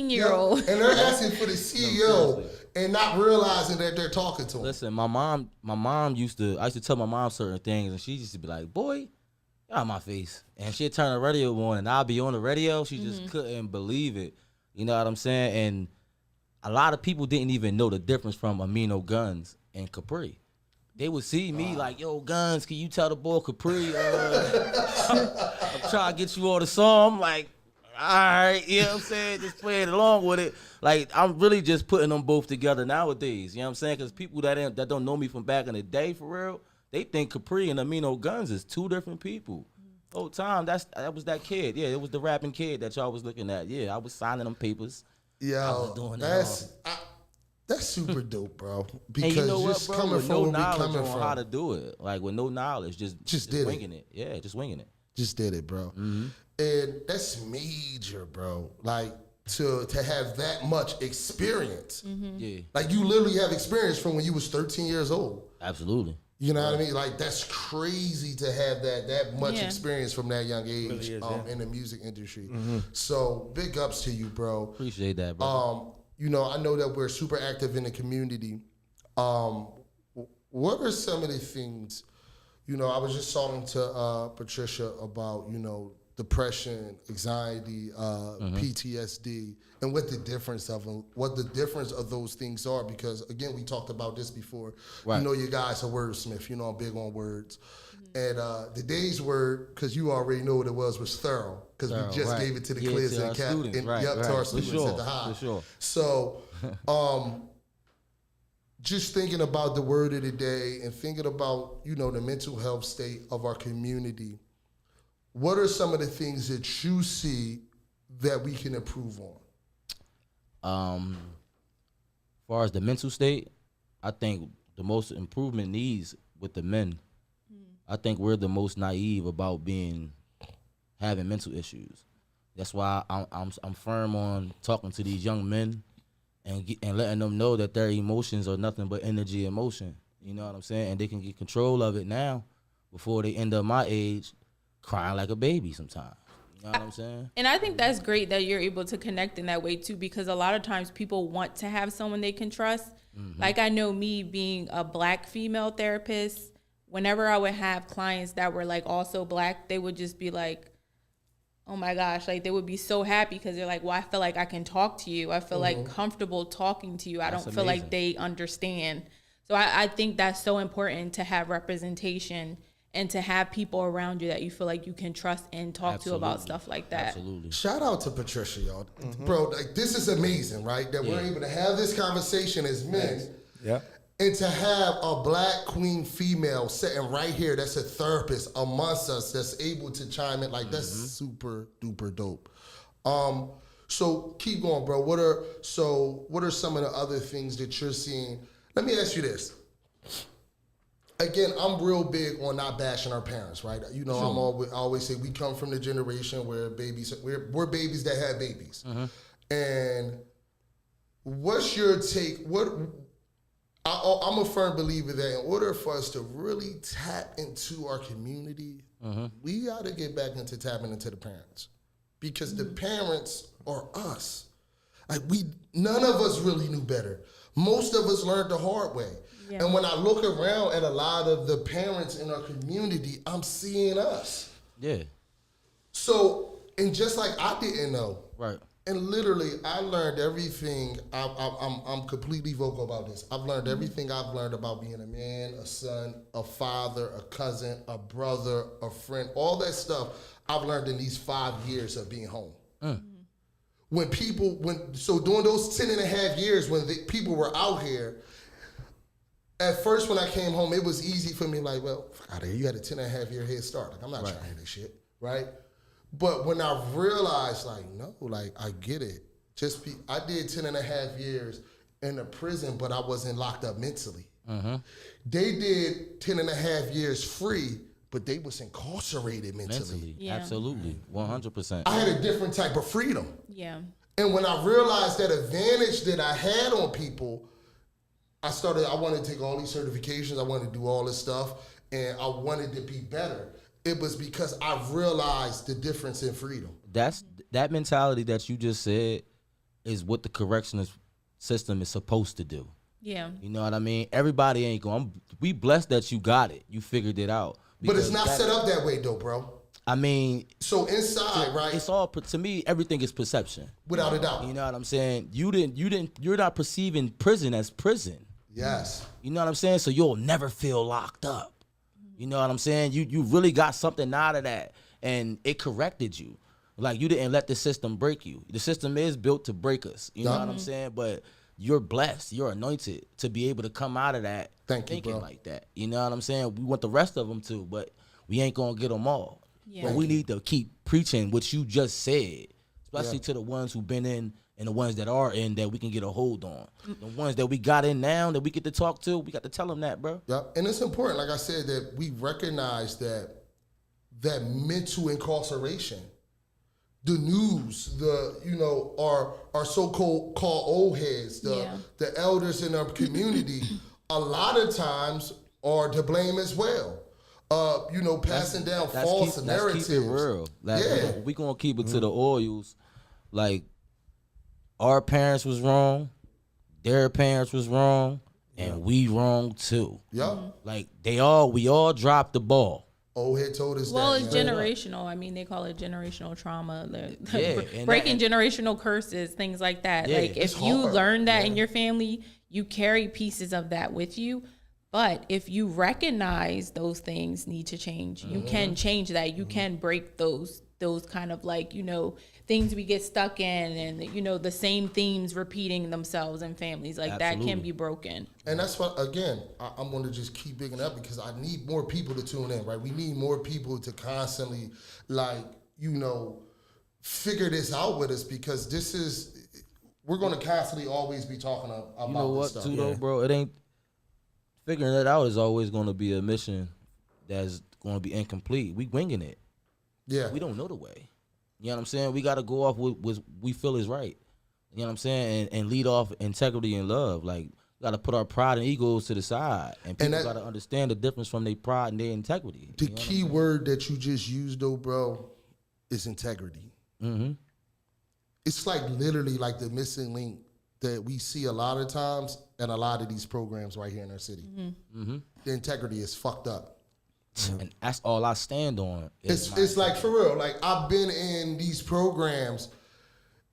13-year-old. yeah, and they're asking for the CEO seriously. and not realizing that they're talking to him. Listen, my mom I used to tell my mom certain things, and she used to be like, boy, get out of my face. And she'd turn the radio on, and I'd be on the radio. She just couldn't believe it. You know what I'm saying? And a lot of people didn't even know the difference from Amino, Gunz, and Capri. They would see me like, yo, Gunz, can you tell the boy Capri? I'm trying to get you all the song. I'm like, all right, you know what I'm saying? Just playing along with it. Like, I'm really just putting them both together nowadays. You know what I'm saying? Because people that don't know me from back in the day, for real, they think Capri and Amino Gunz is two different people. Whole time, that was that kid. Yeah, it was the rapping kid that y'all was looking at. Yeah, I was signing them papers. I was doing that's super dope, bro. And Because you know what, just bro? coming With from no where we knowledge coming on how from, to do it. Like, with no knowledge, just did it. winging it. Yeah, just winging it. just did it, bro. Mm-hmm. And that's major, bro. Like to have that much experience. Yeah, Like you literally have experience from when you was 13 years old. absolutely. You know what I mean? Like that's crazy to have that much Yeah. experience from that young age Really is, in the music industry. So big ups to you, bro. Appreciate that, bro. You know, I know that we're super active in the community. what are some of the things, I was just talking to Patricia about, depression, anxiety, PTSD, and what the difference of them, what the difference of those things are. Because again, we talked about this before. Right. You guys are wordsmith. I'm big on words. And the day's word, because you already know what it was thorough. Because we just gave it to the kids to and our kept students. to our students at the high. For sure. So, just thinking about the word of the day and thinking about, the mental health state of our community, what are some of the things that you see that we can improve on? As far as the mental state, I think the most improvement needs with the men. I think we're the most naive about having mental issues. That's why I'm firm on talking to these young men and letting them know that their emotions are nothing but energy and motion. You know what I'm saying? And they can get control of it now before they end up my age crying like a baby sometimes. You know what I'm saying? And I think that's great that you're able to connect in that way too, because a lot of times people want to have someone they can trust. Like I know me being a Black female therapist, whenever I would have clients that were like also Black, they would just be like, oh my gosh, like they would be so happy because they're like, well, I feel like I can talk to you. I feel like comfortable talking to you. I don't feel like they understand. So I think that's so important to have representation and to have people around you that you feel like you can trust and talk to about stuff like that. Absolutely. Shout out to Patricia, y'all. Bro, like, this is amazing, right? That we're able to have this conversation as men. Yeah. And to have a Black queen female sitting right here that's a therapist amongst us that's able to chime in, like that's super duper dope. So keep going, bro. What are some of the other things that you're seeing? Let me ask you this. Again, I'm real big on not bashing our parents, right? I always say we come from the generation where we're babies that had babies. And what's your take? I'm a firm believer that in order for us to really tap into our community, we got to get back into tapping into the parents, because the parents are us. Like none of us really knew better. Most of us learned the hard way. Yeah. And when I look around at a lot of the parents in our community, I'm seeing us. Yeah. So, and just like I didn't know. Right. And literally, I learned everything. I'm completely vocal about this. I've learned everything I've learned about being a man, a son, a father, a cousin, a brother, a friend. All that stuff I've learned in these 5 years of being home. So during those 10 and a half years when people were out here, at first when I came home, it was easy for me, like, well, fuck out of here. You had a 10 and a half year head start. Like, I'm not trying to hear this shit, right? But when I realized, like, no, like, I get it. I did 10 and a half years in a prison, but I wasn't locked up mentally. They did 10 and a half years free, but they was incarcerated mentally. Yeah. Absolutely, 100%. I had a different type of freedom. Yeah. And when I realized that advantage that I had on people, I wanted to take all these certifications, I wanted to do all this stuff, and I wanted to be better. It was because I realized the difference in freedom. That mentality that you just said is what the correctional system is supposed to do. Yeah. You know what I mean? Everybody ain't going. We blessed that you got it. You figured it out. But it's not set up that way though, bro. I mean, so inside, right? It's all, to me, everything is perception. Without a doubt. You know what I'm saying? You're not perceiving prison as prison. Yes. You know what I'm saying? So you'll never feel locked up. You know what I'm saying? You really got something out of that, and it corrected you. Like, you didn't let the system break you. The system is built to break us. You know what I'm saying? But you're blessed. You're anointed to be able to come out of that thinking like that. You know what I'm saying? We want the rest of them to, but we ain't going to get them all. Yeah. But we need to keep preaching what you just said, especially to the ones who've been in and the ones that are in, that we can get a hold on. The ones that we got in now that we get to talk to, we got to tell them that, bro. Yeah, and it's important, like I said, that we recognize that mental incarceration, the news, our so-called old heads, the elders in our community, a lot of times are to blame as well. Passing down false narratives. Let's keep it real. Like, we gonna keep it to the oils. Like, our parents was wrong, their parents was wrong, and we wrong too. Yup. Like we all dropped the ball. Old head told us Well, that. it's man. generational. I mean, they call it generational trauma. And Breaking generational curses, things like that. Yeah, like it's if you hard. learn that in your family, you carry pieces of that with you. But if you recognize those things need to change, you can change that. You can break those kind of like, things we get stuck in and, the same themes repeating themselves in families. Like that can be broken. And that's what, again, I'm going to just keep bigging up because I need more people to tune in, right? We need more people to constantly, figure this out with us because we're going to constantly always be talking about You know what, this stuff. too, though, bro? It ain't figuring it out is always going to be a mission that's going to be incomplete. We winging it. Yeah. We don't know the way. You know what I'm saying? We got to go off with what we feel is right. You know what I'm saying? And lead off integrity and love. Like, we got to put our pride and egos to the side. And people got to understand the difference from their pride and their integrity. The key word that you just used, though, bro, is integrity. Mm-hmm. It's like literally like the missing link that we see a lot of times in a lot of these programs right here in our city. Mm-hmm. The integrity is fucked up. And that's all I stand on. It's like, for real, like I've been in these programs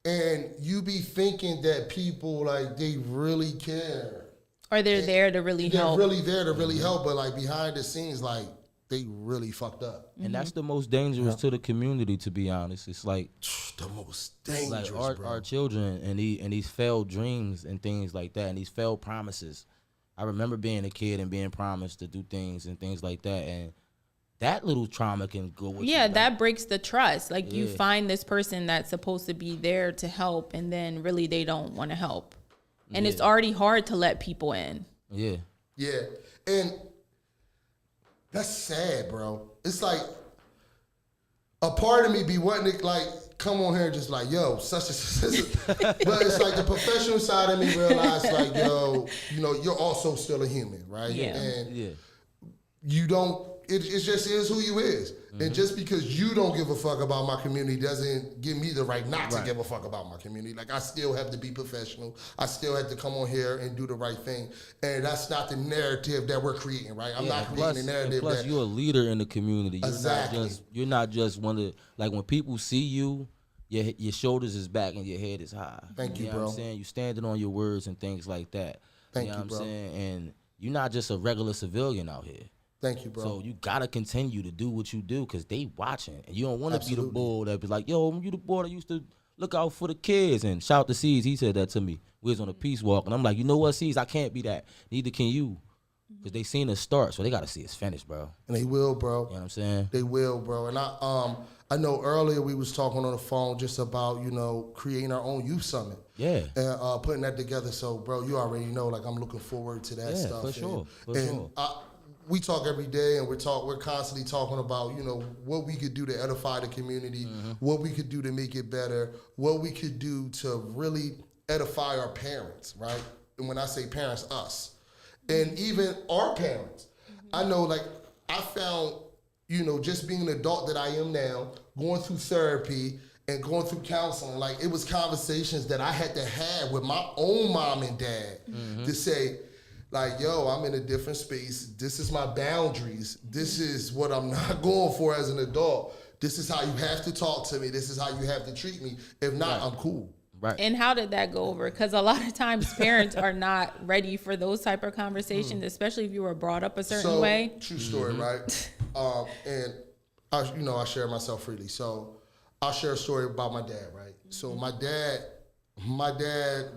and you be thinking that people, like, they really care. Or they're there to really help. They're really there to really help, but like behind the scenes, like, they really fucked up. And that's the most dangerous to the community, to be honest. It's like The most dangerous, like bro. our children and these failed dreams and things like that, and these failed promises. I remember being a kid and being promised to do things and things like that, and that little trauma can go with you. That breaks the trust. Like you find this person that's supposed to be there to help, and then really they don't want to help, and it's already hard to let people in. Yeah. Yeah, and that's sad, bro. It's like a part of me be wanting to like come on here and just like, yo, such and such. But it's like the professional side of me realize like, yo, you're also still a human, right? Yeah. And you don't, it just is who you is. And just because you don't give a fuck about my community doesn't give me the right not to give a fuck about my community. Like, I still have to be professional. I still have to come on here and do the right thing. And that's not the narrative that we're creating, right? I'm not creating the narrative plus, you're a leader in the community. Exactly. You're not just one of, like, when people see you, your shoulders is back and your head is high. Thank you, know bro. What I'm saying? You standing on your words and things like that. Thank know you, what bro. I'm saying? And you're not just a regular civilian out here. Thank you, bro. So you gotta continue to do what you do because they watching, and you don't want to be the Absolutely. bull that be like, "Yo, you the boy that used to look out for the kids." And shout to C's, he said that to me. We was on a peace walk, and I'm like, you know what, C's, I can't be that. Neither can you, because they seen us start, so they gotta see us finish, bro. And they will, bro. You know what I'm saying? They will, bro. And I know earlier we was talking on the phone just about, creating our own youth summit. Yeah. And putting that together. So, bro, you already know, like, I'm looking forward to that Yeah, stuff. for sure. And we talk every day, and we're constantly talking about, what we could do to edify the community, what we could do to make it better, what we could do to really edify our parents, right? And when I say parents, us. And even our parents. I know, like, I found, just being an adult that I am now, going through therapy and going through counseling, like, it was conversations that I had to have with my own mom and dad to say, like, yo, I'm in a different space. This is my boundaries. This is what I'm not going for as an adult. This is how you have to talk to me. This is how you have to treat me. If not, I'm cool. Right. And how did that go over? Because a lot of times parents are not ready for those type of conversations, especially if you were brought up a certain way. True story, right? And I share myself freely. So I'll share a story about my dad, right? So my dad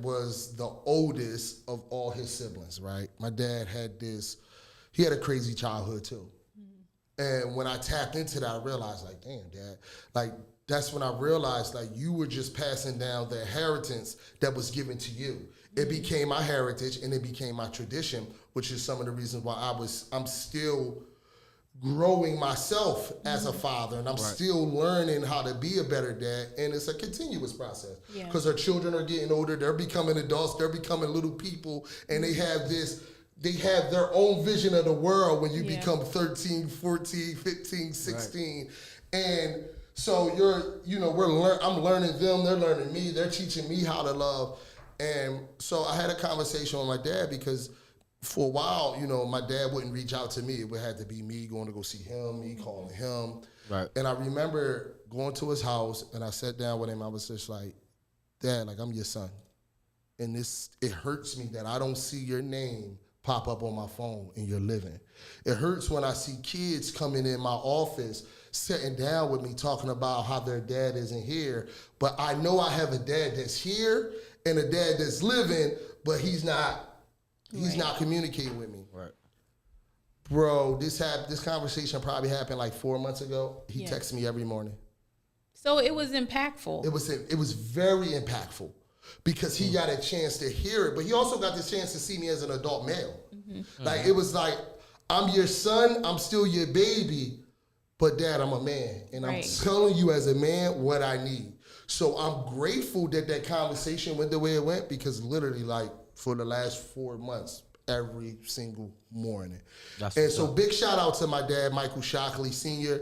was the oldest of all his siblings, right? My dad he had a crazy childhood too. And when I tapped into that, I realized, like, damn, Dad, like, that's when I realized, like, you were just passing down the inheritance that was given to you. It became my heritage and it became my tradition, which is some of the reasons why I'm still growing myself as a father, and I'm still learning how to be a better dad, and it's a continuous process because our children are getting older, they're becoming adults, they're becoming little people, and they have their own vision of the world when you become 13, 14, 15, 16, and so I'm learning them, they're learning me, they're teaching me how to love. And so I had a conversation with my dad because for a while, you know, my dad wouldn't reach out to me. It would have to be me going to go see him, me calling him. Right. And I remember going to his house, and I sat down with him. I was just like, Dad, like, I'm your son. And it hurts me that I don't see your name pop up on my phone in your living. It hurts when I see kids coming in my office, sitting down with me, talking about how their dad isn't here. But I know I have a dad that's here and a dad that's living, but he's not communicating with me. Right. Bro, this conversation probably happened like 4 months ago. He texts me every morning. So it was impactful. It was very impactful because he got a chance to hear it, but he also got the chance to see me as an adult male. Mm-hmm. Like, it was like, I'm your son, I'm still your baby, but Dad, I'm a man. And I'm telling you as a man what I need. So I'm grateful that conversation went the way it went, because literally, like, for the last 4 months, every single morning. And so big shout out to my dad, Michael Shockley Sr.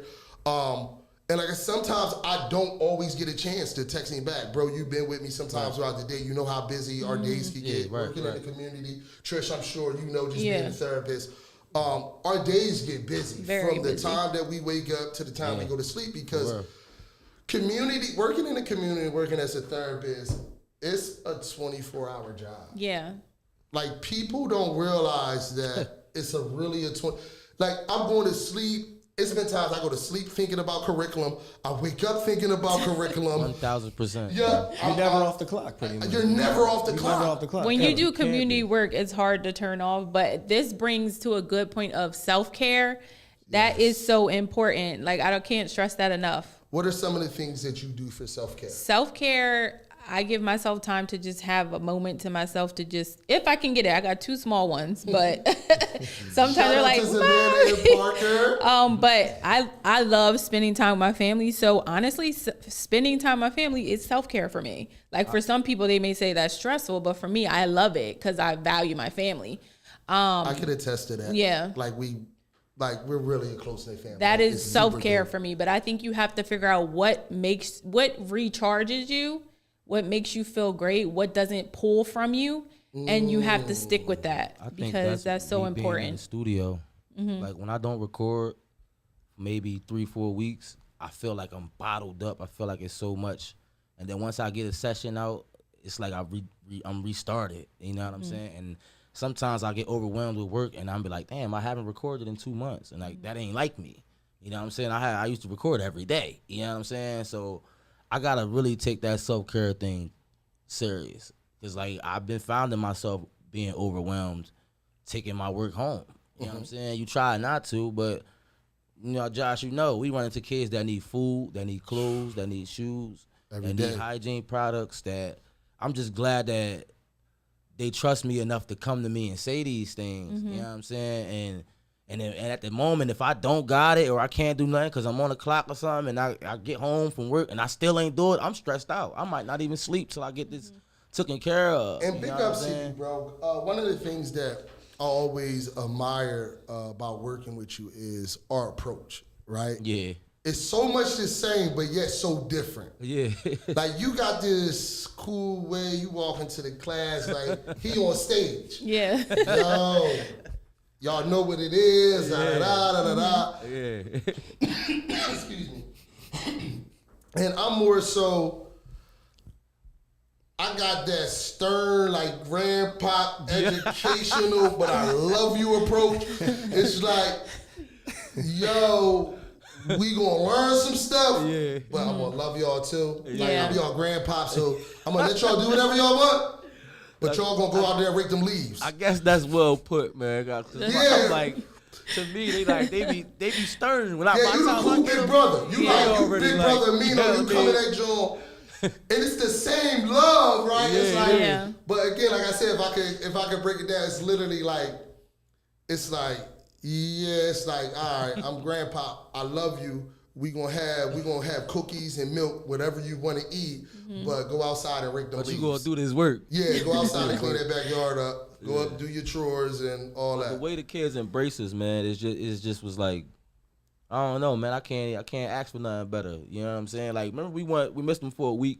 And like, sometimes I don't always get a chance to text him back. Bro, you've been with me sometimes throughout the day. You know how busy our days can get. Working in the community. Trish, I'm sure you know, just being a therapist. Our days get busy from the time that we wake up to the time we go to sleep, because working in the community, working as a therapist, it's a 24-hour job. Yeah. Like, people don't realize that it's like, I'm going to sleep. It's been times I go to sleep thinking about curriculum. I wake up thinking about curriculum. 1,000%. Yeah. You're never off the clock, pretty much. You're never off the clock. Never off the clock. When you do community work, it's hard to turn off, but this brings to a good point of self-care. That is so important. Like, I can't stress that enough. What are some of the things that you do for self-care? Self-care, I give myself time to just have a moment to myself to just, if I can get it. I got 2 small ones, but sometimes they're like, but I love spending time with my family. So honestly, spending time with my family is self-care for me. Like, for some people, they may say that's stressful, but for me, I love it because I value my family. I can attest to that. Yeah. Like, we're really a close-knit family. That is self-care for me. But I think you have to figure out what recharges you, what makes you feel great, what doesn't pull from you, and you have to stick with that, because that's so important. Being in the studio, like, when I don't record, maybe 3-4 weeks, I feel like I'm bottled up. I feel like it's so much, and then once I get a session out, it's like I'm restarted. You know what I'm saying? And sometimes I get overwhelmed with work, and I'm be like, damn, I haven't recorded in 2 months, and like that ain't like me. You know what I'm saying? I used to record every day. You know what I'm saying? So I gotta really take that self-care thing serious, because like, I've been finding myself being overwhelmed, taking my work home. You know what I'm saying? You try not to, but you know, Josh, you know, we run into kids that need food, that need clothes, that need shoes, that need hygiene products. That I'm just glad that they trust me enough to come to me and say these things. You know what I'm saying? And at the moment, if I don't got it or I can't do nothing because I'm on the clock or something, and I get home from work and I still ain't do it, I'm stressed out. I might not even sleep till I get this taken care of. And big ups to you, bro. One of the things that I always admire about working with you is our approach, right? Yeah. It's so much the same, but yet so different. Yeah. Like, you got this cool way you walk into the class, like, he on stage. Yeah. Yo. Y'all know what it is. Yeah. Excuse me. And I'm more so, I got that stern, like, grandpa, educational, but I love you approach. It's like, yo, we gonna learn some stuff, but I'm gonna love y'all too. Like, I'm y'all grandpa, so I'm gonna let y'all do whatever y'all want. But y'all gonna go out there and rake them leaves. I guess that's well put, man. I'm like, to me, they be stern. When you the cool big brother. You big brother Amino. You come in that joint, and it's the same love, right? But again, like I said, if I could break it down, it's literally like, it's like, all right, I'm grandpa. I love you. We gonna have cookies and milk, whatever you want to eat, but go outside and rake them leaves. But you gonna do this work. Yeah, go outside and clean that backyard up. Go up, do your chores and all that. The way the kids embrace us, man, it just was like, I don't know, man. I can't ask for nothing better. You know what I'm saying? Like, remember we missed them for a week,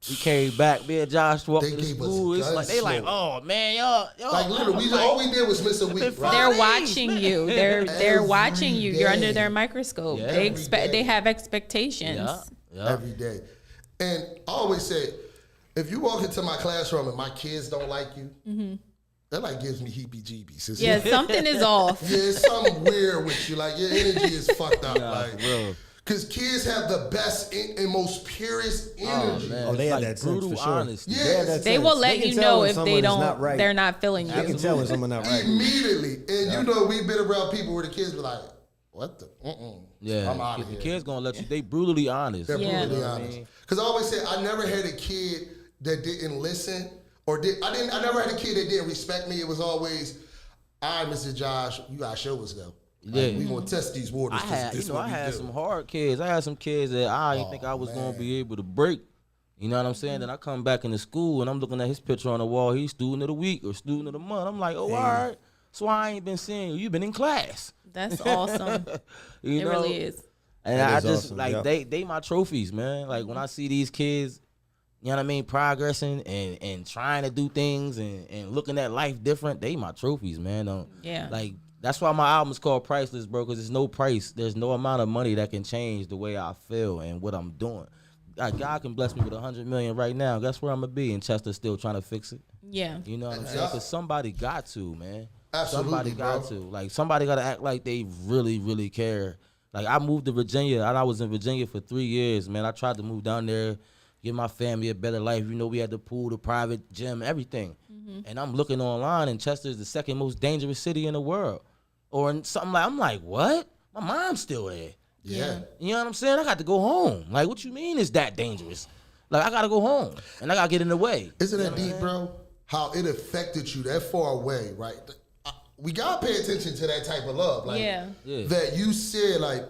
We came back. Me and Josh walked They to the gave us school. It's like they like, gunsmoke. oh man, y'all. Like literally, all we did was miss a week, bro. They're watching you. They're Every watching you. You're under day. their microscope. Yeah. They Every day. they have expectations. Yeah. Every day. And I always say, if you walk into my classroom and my kids don't like you, that like gives me heebie-jeebies. It's Yeah, something is off. yeah, it's something weird with you. Like your energy is fucked up. Like, real. because kids have the best and most purest energy. Man, Oh, they it's have like that sense brutal for sure. honesty. Yeah. They have that They sense. will let can you tell know when if someone they is don't. not right. They're not feeling I can you. tell when someone not right. Immediately. And you know, we've been around people where the kids be like, what the? Yeah, I'm out of the here. kids gonna let you. They brutally honest. They're Yeah. brutally honest. Because I always say, I never had a kid that didn't listen or I never had a kid that didn't respect me. It was always, all right, Mr. Josh, you gotta show us though. Like, Yeah. we gonna test these waters. I had, this you know, what I we had do. some hard kids. I had some kids that I didn't think I was gonna be able to break. You know what I'm saying? Then I come back into school and I'm looking at his picture on the wall. He's student of the week or student of the month. I'm like, oh, all right. So I ain't been seeing you. You been in class. That's awesome. You It know? really is. And That I is just awesome, like yeah. they my trophies, man. Like when I see these kids, you know what I mean, progressing and trying to do things and looking at life different, they my trophies, man. Yeah. Like that's why my album's called Priceless, bro, because there's no price. There's no amount of money that can change the way I feel and what I'm doing. Like God can bless me with $100 million right now. Guess where I'm gonna be? In Chester, still trying to fix it. Yeah. You know what I'm Yeah. saying? Because somebody got to, man. Absolutely, Somebody got bro. to. Like somebody got to act like they really, really care. Like I moved to Virginia, and I was in Virginia for 3 years, man. I tried to move down there, give my family a better life. You know, we had the pool, the private gym, everything. And I'm looking online, and Chester is the second most dangerous city in the world. Or in something like, I'm like, what? My mom's still there. Yeah. You know what I'm saying? I got to go home. Like, what you mean it's that dangerous? Like, I got to go home, and I got to get in the way. Isn't that deep, bro? How it affected you that far away, right? We gotta pay attention to that type of love, like Yeah. Yeah. that you said, like,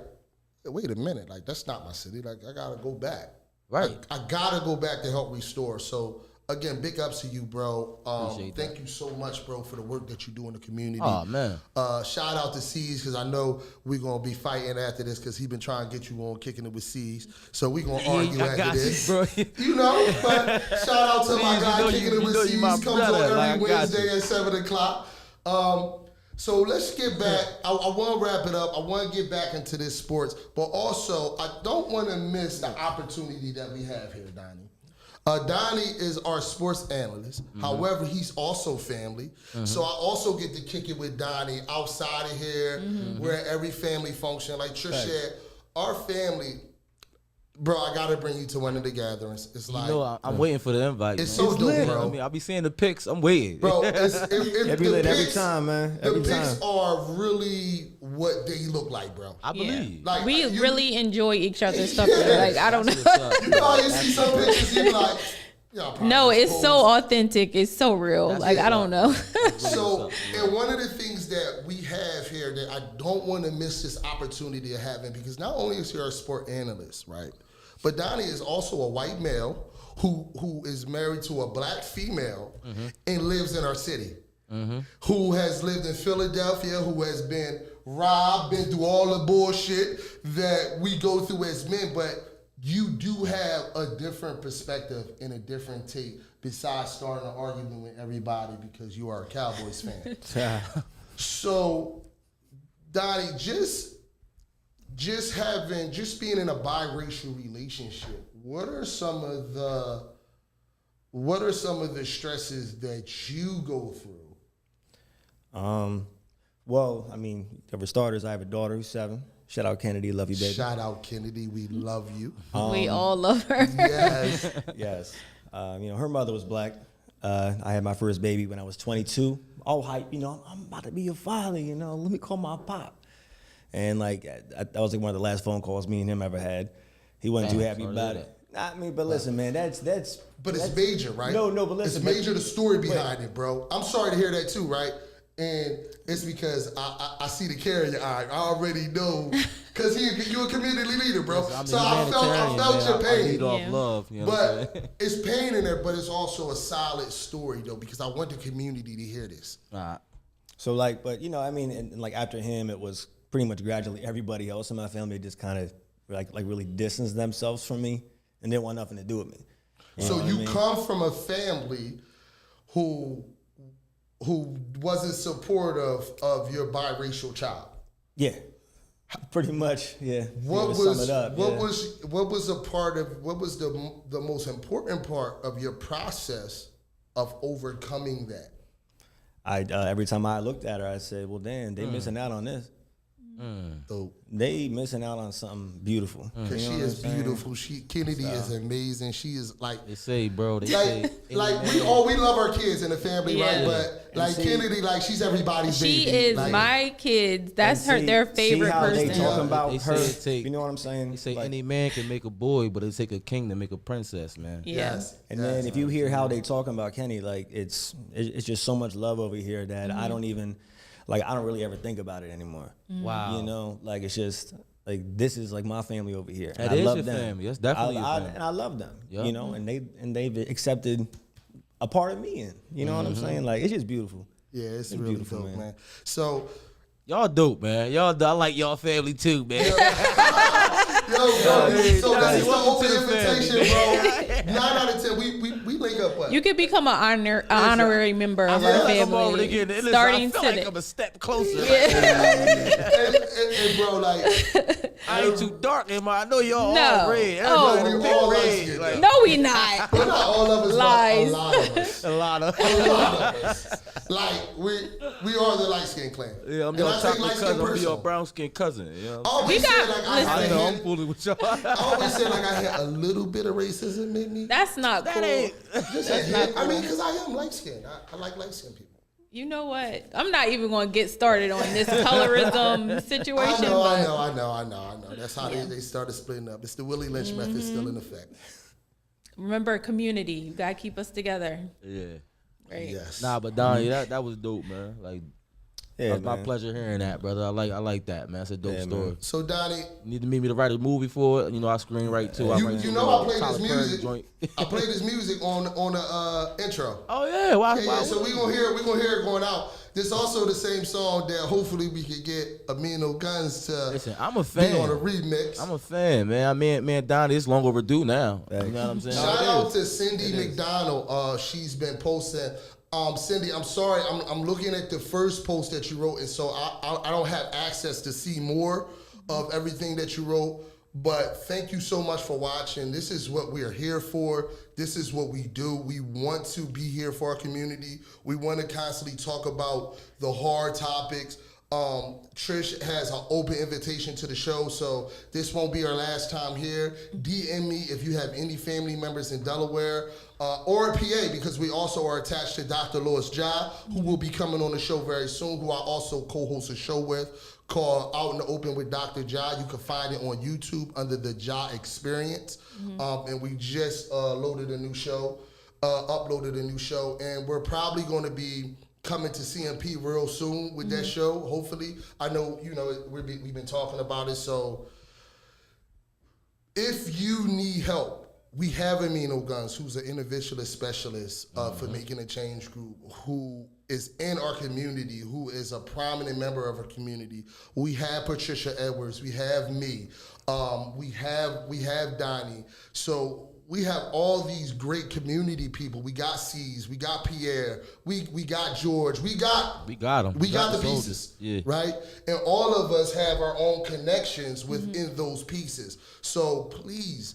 wait a minute, like that's not my city. Like I gotta go back. Right. I gotta go back to help restore. So again, big ups to you, bro. Appreciate that. Thank you so much, bro, for the work that you do in the community. Oh, man. Shout out to C's because I know we're gonna be fighting after this because he been trying to get you on kicking it with C's. So we gonna argue I after got you, this. bro. You know, but shout out to my C's, guy you know kicking you- it with you know you C's. my Comes brother, on every like, I got Wednesday you. at 7:00. So let's get back. I want to wrap it up. I want to get back into this sports, but also I don't want to miss the opportunity that we have here, Donny. Donny is our sports analyst. However, he's also family. So I also get to kick it with Donny outside of here. We're at every family function. Like Trish said, our family, bro, I got to bring you to one of the gatherings. It's like, You know, I'm waiting for the invite. It's man. so dope, bro. I mean, I'll be seeing the pics. I'm waiting. bro, it's, Every the lit every pics- time, man. The Every pics time. are really what they look like, bro. I Yeah. believe. Like We you- really enjoy each other's stuff. Yeah. Like I don't know. What's up, You know how you see some pictures, you be like, y'all probably No, it's posed. so authentic. It's so real. That's Like it. I don't know. So, and one of the things that we have here that I don't want to miss this opportunity of having, because not only is he our sport analyst, right, but Donny is also a white male who is married to a black female and lives in our city, who has lived in Philadelphia, who has been robbed, been through all the bullshit that we go through as men, but you do have a different perspective and a different take besides starting an argument with everybody because you are a Cowboys fan. So, Donny, just being in a biracial relationship, what are some of the stresses that you go through? Well, I mean, for starters, I have a daughter who's 7. Shout out Kennedy, love you, baby. Shout out Kennedy, we love you. We all love her. Yes. Yes. You know, her mother was black. I had my first baby when I was 22. All hype, you know, I'm about to be your father, you know, let me call my pop. And like, that was like one of the last phone calls me and him ever had. He wasn't too happy sorry to about hear it. I mean, but listen, man, that's. But it's major, right? No, but listen. It's major, the story behind it, bro. I'm sorry to hear that too, right? And it's because I see the care in your eye. I already know, because you're a community leader, bro. I'm So I felt your I pain. lead off Yeah. love. You know what I'm But saying? it's pain in there, but it's also a solid story, though, because I want the community to hear this. Nah. So like, but you know, I mean, and like after him, it was pretty much gradually everybody else in my family just kind of like really distanced themselves from me and didn't want nothing to do with me. So what I you mean? come from a family who wasn't supportive of your biracial child. Yeah, pretty much. Yeah. What To sum was it up, what yeah. was the most important part of your process of overcoming that? I every time I looked at her, I said, "Well, damn, they missing out on this. Dope. They missing out on something beautiful." Because You know she what is I'm saying? beautiful. Kennedy is amazing. She is like They say, bro. They say. we love our kids in the family, Yeah. right? But like see- Kennedy, like she's everybody's She baby. is like, my kids. That's And their see favorite how person. they talking about They say her. it take- You know what I'm saying? They say Like, any man can make a boy, but it take a king to make a princess, man. Yeah. Yes. and yes. then if you hear how they talking about Kenny, like it's just so much love over here that I don't even I don't really ever think about it anymore. Wow. You know, like it's just like this is like my family over here. That and I is love your them. family. That's definitely your family. And I love them. Yup. You know, and they've accepted a part of me. And you know what I'm saying? Like it's just beautiful. yeah, it's really beautiful, dope, man. man. So Y'all dope, man. I like y'all family too, man. bro, so this is the welcome open to the invitation, bro. 9 out of 10, we link up what? You could become an honorary member of I our feel like I'm already family. getting. Listen, Starting I feel today. like I'm a step closer. and bro, like I ain't too dark, am I? I know y'all No. all red. Oh. Everybody We all red. light-skinned, Like, No, we not. we're not all of us, Lies. but a lot of us. a lot of. A lot of us. Like we are the light skinned clan. Yeah, I'm And your I take chocolate light-skinned cousin. I'm your personal. brown skin cousin. You know? I always We said got- like listen. I I know I'm had, fooling with y'all. I always said like I had a little bit of racism in me. That's not cool. Just a hint. I mean, because I am light skinned. I like light skinned people. You know what? I'm not even going to get started on this colorism situation. I but know. That's how they started splitting up. It's the Willie Lynch method still in effect. Remember, community. You got to keep us together. Yeah. Right? Yes. Nah, but Donny, that was dope, man. Like, Yeah, it was my man. pleasure hearing that, brother. I like that, man. That's a dope Yeah, story. man. So Donny, You need to meet me to write a movie for it. You know, I screenwrite too. I write you some know I played Tyler this Perry music. joint. I played this music on the intro. Oh yeah, why? Yeah, so we gonna hear it going out. This also the same song that hopefully we could get Amino Gunz to Listen, I'm a be fan. on a remix. I'm a fan, man. I mean, man, Donny, it's long overdue now. You know what I'm saying? Shout out to Cindy McDonald. She's been posting. Cindy, I'm sorry. I'm looking at the first post that you wrote, and so I don't have access to see more of everything that you wrote. But thank you so much for watching. This is what we are here for. This is what we do. We want to be here for our community. We want to constantly talk about the hard topics. Trish has an open invitation to the show, so this won't be our last time here. DM me if you have any family members in Delaware or PA, because we also are attached to Dr. Lois Ja, who will be coming on the show very soon, who I also co-host a show with called Out in the Open with Dr. Ja. You can find it on YouTube under the Ja Experience. And we just uploaded a new show, and we're probably going to be coming to CMP real soon with that show, hopefully. I know, we've been talking about it, so if you need help, we have Amino Gunz, who's an individualist specialist for Making a Change Group, who is in our community, who is a prominent member of our community. We have Patricia Edwards, we have me, we have Donny. So we have all these great community people. We got C's, we got Pierre, we got George, we got them. We got the soldiers. pieces, Yeah. right? And all of us have our own connections within those pieces. So please,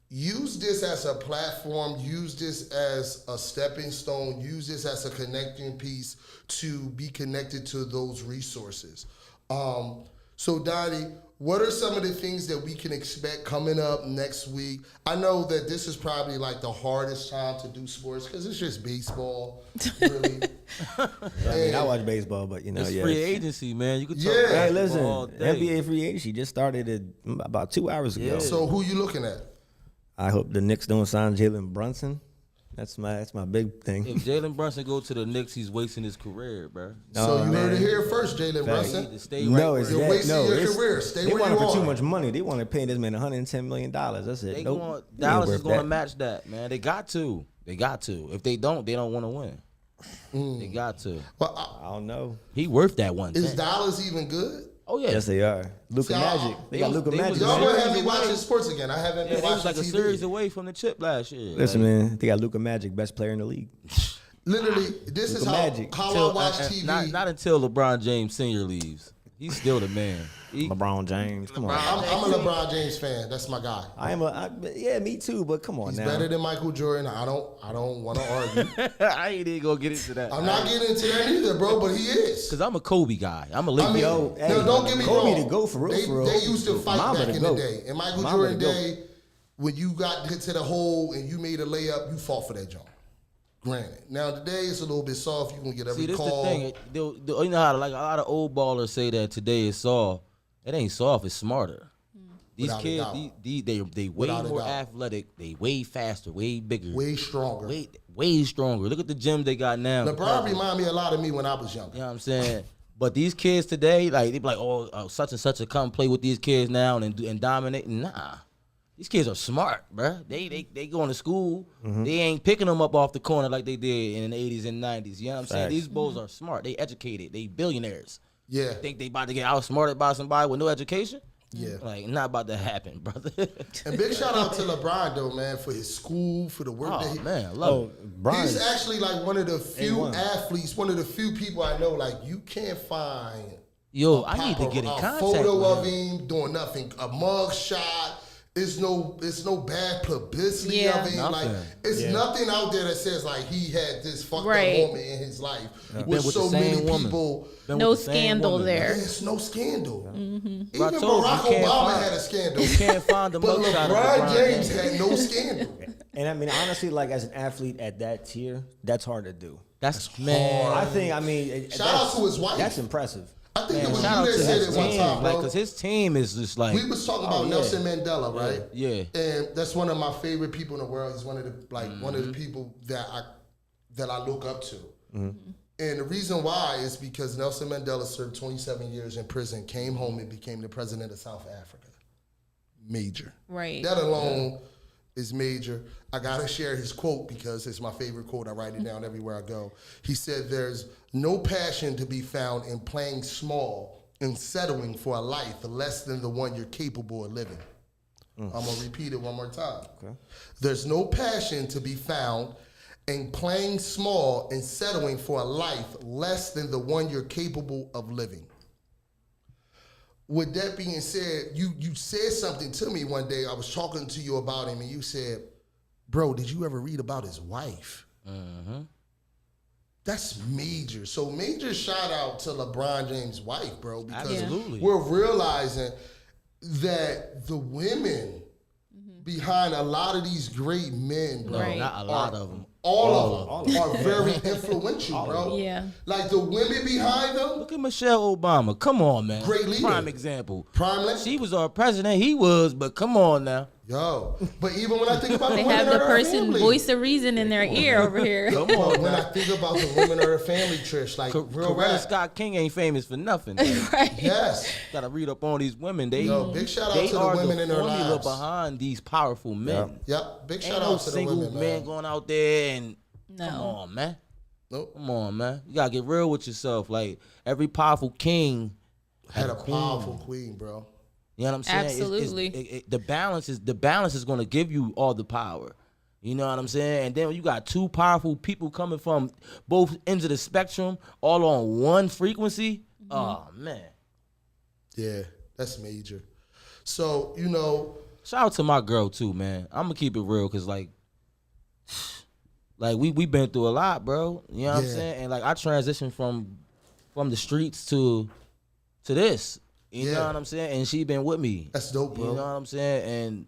use this as a platform, use this as a stepping stone, use this as a connecting piece to be connected to those resources. So Donny, what are some of the things that we can expect coming up next week? I know that this is probably like the hardest time to do sports because it's just baseball, really. I mean, I watch baseball, but It's yeah. free agency, man. You can talk Yeah. Hey, basketball listen, all day. NBA free agency just started about 2 hours ago. Yeah. So who you looking at? I hope the Knicks don't sign Jalen Brunson. That's my big thing. If Jalen Brunson go to the Knicks, he's wasting his career, bro. So you heard it man. here first, Jalen He need Brunson. to stay No, right it's where You're that. wasting No, your it's, career. Stay they where want you it for too are. much money. They want to pay this man $110 million. That's it. They Nope. going He Dallas ain't is worth going to that. match that, man. They got to. If they don't want to win. They got to. Well, I don't know. He worth that one. is Dallas even good? Oh yeah. Yes, they are. Luka See, Magic. They got Luka they was Magic. Y'all Series gonna have me away. watching sports again. I haven't Yeah, been they was watching like a TV. series away from the chip last year. Listen, like, man, they got Luka Magic, best player in the league. Literally, this is Luka how, Magic. how till- I watch TV. Not until LeBron James Sr. leaves. He's still the man. LeBron James, come on. I'm a LeBron James fan. That's my guy. Yeah, me too. But come on He's now. better than Michael Jordan. I don't want to argue. I ain't even gonna get into that. I'm not getting into that either, bro. But he is. Cause I'm a Kobe guy. I'm a I Lakers. mean, Yo, hey, no, don't get me Kobe wrong. to go for real, They, for real. they used to fight Mamba back to in go. the day. In Michael Mamba Jordan to go. day, when you got hit to the hole and you made a layup, you fought for that jump. Granted. Now today it's a little bit soft. You can get every See, this call. the thing. You know how like a lot of old ballers say that today is soft. It ain't soft. It's smarter. These Without a kids, doubt. they way Without a more doubt. athletic. They way faster, way bigger, Way stronger. way stronger. Look at the gyms they got now. LeBron remind me a lot of me when I was younger. You know what I'm saying? But these kids today, like they be like, oh, such and such to come play with these kids now and dominate. Nah, these kids are smart, bruh. They going to school. They ain't picking them up off the corner like they did in the 80s and 90s. You know what I'm saying? Facts. These bulls are smart. They educated. They billionaires. Yeah. Think they about to get outsmarted by somebody with no education? Yeah. Like, not about to happen, brother. And big shout out to LeBron though, man, for his school, for the work that Oh, he man, I love it. Brian, He's actually like one of the few A1. athletes, one of the few people I know, like you can't find Yo, I need to get in a contact photo with of him. him doing nothing, a mug shot. It's no bad publicity Yeah. of him. Nothing. Like it's nothing out there that says like he had this fucked Right. up moment in his life Been with with so the same many woman. people. Been No with the same scandal woman, there. man. There's no scandal. Even But I told you, Barack you can't Obama find- had a scandal. You can't find a but mugshot of LeBron LeBron James James. had no scandal. and I mean, honestly, like as an athlete at that tier, that's hard to do. That's man. I think, Shout out to his wife. That's impressive. I think Man, it was shout out you to that said his it one team, time, like, bro. cause his team is just like We was talking about yeah. Nelson Mandela, right? Yeah. And that's one of my favorite people in the world. He's one of the one of the people that I look up to. And the reason why is because Nelson Mandela served 27 years in prison, came home and became the president of South Africa. Major. Right. That alone is major. I gotta share his quote because it's my favorite quote. I write it down everywhere I go. He said, "There's no passion to be found in playing small and settling for a life less than the one you're capable of living." I'm gonna repeat it one more time. Okay. There's no passion to be found in playing small and settling for a life less than the one you're capable of living. With that being said, you said something to me one day. I was talking to you about him, and you said, "Bro, did you ever read about his wife?" That's major. So major shout out to LeBron James' wife, bro, because Absolutely. we're realizing that the women behind a lot of these great men, bro, Right. not a lot of them. all of them are very influential, bro. Yeah. Like the women behind them, Look at Michelle Obama. Come on, man. Great leader. Prime example. prime list. She was our president. He was, but come on now. Yo, but even when I think about They the women have the of her person family, voice of reason in their ear over here. Come but on when now. I think about the women of her family, Trish, like real Coretta rap. Scott King ain't famous for nothing. Like, Right. Yes. gotta read up on these women. They, Yo, big shout out they to the are women in their formula lives. behind these powerful men. Yep. Big Ain't shout no out to the single women, man man. going out there and No. come on, man. Nope. Come on, man. You gotta get real with yourself. Like every powerful king Had a powerful queen, bro. You know what I'm saying? Absolutely. The balance is going to give you all the power. You know what I'm saying? And then when you got two powerful people coming from both ends of the spectrum, all on one frequency. Oh man! Yeah, that's major. So, you know, Shout out to my girl too, man. I'm gonna keep it real because like we been through a lot, bro. You know what I'm Yeah. saying? And like I transitioned from the streets to this. You Yeah. know what I'm saying? And she been with me. that's dope, bro. You know what I'm saying? And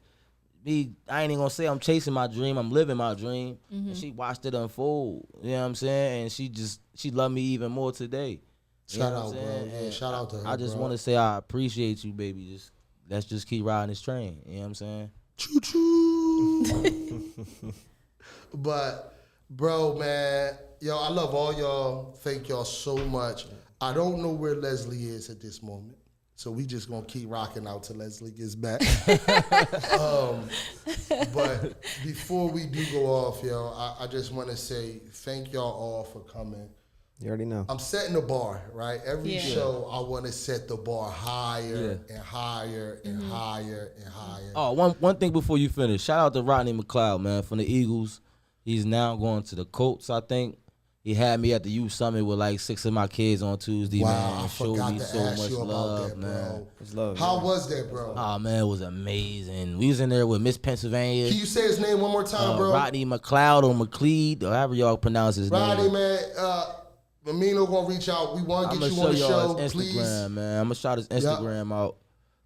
me, I ain't even gonna say I'm chasing my dream. I'm living my dream. And she watched it unfold. You know what I'm saying? And she loved me even more today. You Shout know out, what I'm bro. saying? Yeah, And shout out to her, I just bro. want to say I appreciate you, baby. Let's just keep riding this train. You know what I'm saying? Choo choo. But, bro, man, yo, I love all y'all. Thank y'all so much. I don't know where Leslie is at this moment. So we just gonna keep rocking out till Leslie gets back. But before we do go off, yo, I just want to say thank y'all all for coming. You already know. I'm setting the bar, right? Every Yeah. show, I want to set the bar higher and higher and Mm-hmm. higher and higher. Oh, one thing before you finish. Shout out to Rodney McLeod, man, from the Eagles. He's now going to the Colts, I think. He had me at the youth summit with like 6 of my kids on Tuesday, Wow, man. I Showed forgot me to so ask much you about love, that, man. bro. It's love. How was that, bro? Oh man, it was amazing. We was in there with Miss Pennsylvania. Can you say his name one more time, bro? Rodney McLeod or McLeod, or however y'all pronounce his Rodney, name. man, Amino gonna reach out. We want to I'm get gonna you show on the show, y'all his Instagram, please. man. I'm gonna shout his Instagram out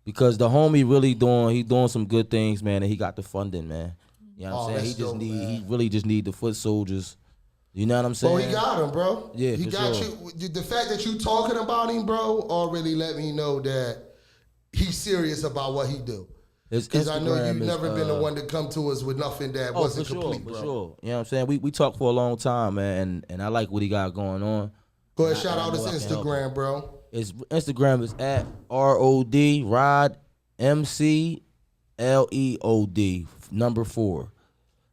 because the homie really doing some good things, man, and he got the funding, man. You know what I'm saying? that's dope, He really just need the foot soldiers. You know what I'm saying? Well, he got him, bro. Yeah, he for got sure. you. The fact that you talking about him, bro, already let me know that he's serious about what he do. His Because I know Instagram you've is, never been the one to come to us with nothing that wasn't for complete, sure, bro. for sure. You know what I'm saying? We talked for a long time, man, and I like what he got going on. Go ahead, And shout I out his know I can help Instagram, bro. His Instagram is at ROD Rod MCLEOD number 4.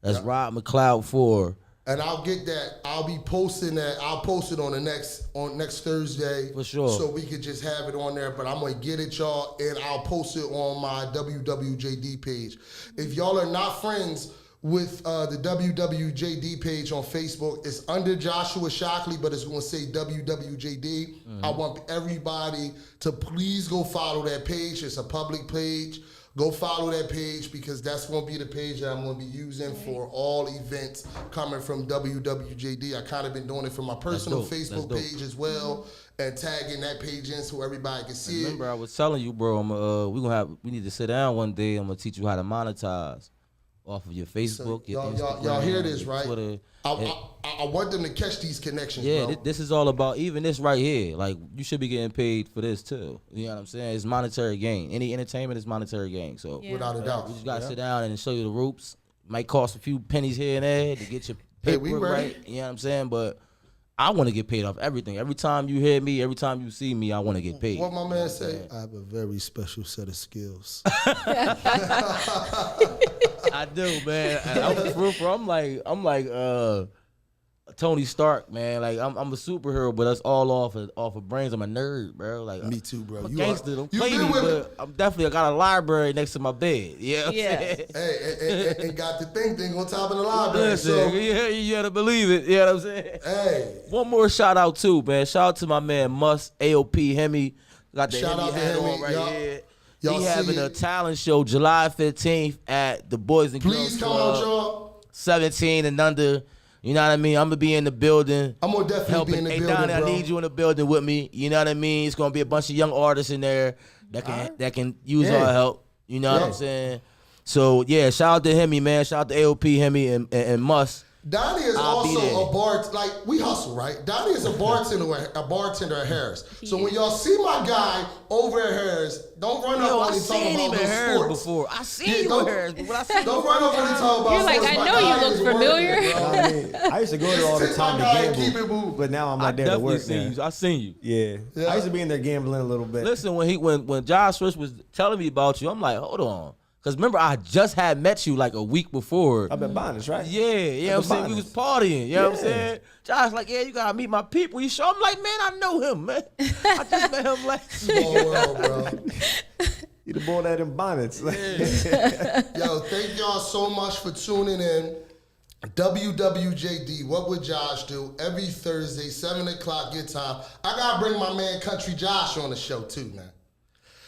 That's Rod McLeod 4. And I'll get that. I'll be posting that. I'll post it on next Thursday. For sure. So we could just have it on there. But I'm gonna get it, y'all, and I'll post it on my W.W.J.D page. If y'all are not friends with the W.W.J.D page on Facebook, it's under Joshua Shockley, but it's gonna say W.W.J.D. I want everybody to please go follow that page. It's a public page. Go follow that page because that's going to be the page that I'm going to be using for all events coming from WWJD. I kind of been doing it for my personal dope. That's Facebook dope. page as well and tagging that page in so everybody can see Remember, I was telling you, bro. We need to sit down one day. I'm gonna teach you how to monetize off of your Facebook, your Instagram, y'all hear this, your right? Twitter. I want them to catch these connections, Yeah, bro. this is all about even this right here. Like you should be getting paid for this too. You know what I'm saying? It's monetary gain. Any entertainment is monetary gain. So Yeah. Without a doubt. we just gotta sit down and show you the ropes. Might cost a few pennies here and there to get your Hey, we paperwork ready. right. You know what I'm saying? But I want to get paid off everything. Every time you hear me, every time you see me, I want to get paid. What my man say? I have a very special set of skills. I do, man. And I'm like Tony Stark, man. Like I'm a superhero, but that's all off of brains. I'm a nerd, bro. Like Me too, bro. I'm a You gangster. are- Don't you play been me, with but I'm definitely I got a library next to my bed. Yeah. Yeah. Hey, and got the thing on top of the library. Listen, So, you gotta believe it. You know what I'm saying? hey, One more shout out too, man. Shout out to my man Mus AOP Hemi. Got the Shout Hemi out to hat Hemi. on right Y'all- here. y'all He see having a it. talent show July 15th at the Boys and please Girls come Club. out, y'all. 17 and under. You know what I mean? I'm gonna be in the building. I'm gonna definitely helping. be in the Hey, building, Donny, bro. I need you in the building with me. You know what I mean? It's gonna be a bunch of young artists in there that can use our help. You know what I'm saying? So yeah, shout out to Hemi, man. Shout out to AOP Hemi and Mus. Donnie is I'll be also there. a bar. Like we hustle, right? Donnie is a bartender at Harris. So when y'all see my guy over at Harris, don't run Yo, up I when he talking seen him about in those Harris sports. before. I seen Yeah, you in don't- Harris, but when I seen Don't you run up when he talking about You're like, sports. I My know you guy look is working, familiar. bro. I mean, I used to go there all the Take time to my guy and keep it gamble, moving. but now I'm I not there to definitely work seen now. you. I seen you. Yeah. I used to be in there gambling a little bit. Listen, when Josh Rich was telling me about you, I'm like, hold on. Because remember, I just had met you like a week before. I've been bondage, right? Yeah, you know what I'm saying? We was partying, you know what I'm saying? Josh like, yeah, you gotta meet my people. You sure? I'm like, man, I know him, man. I just met him last year. Small world, bro. You the boy that in bonnets. Yo, thank y'all so much for tuning in. WWJD, what would Josh do? Every Thursday, 7 o'clock your time. I gotta bring my man Country Josh on the show too, man.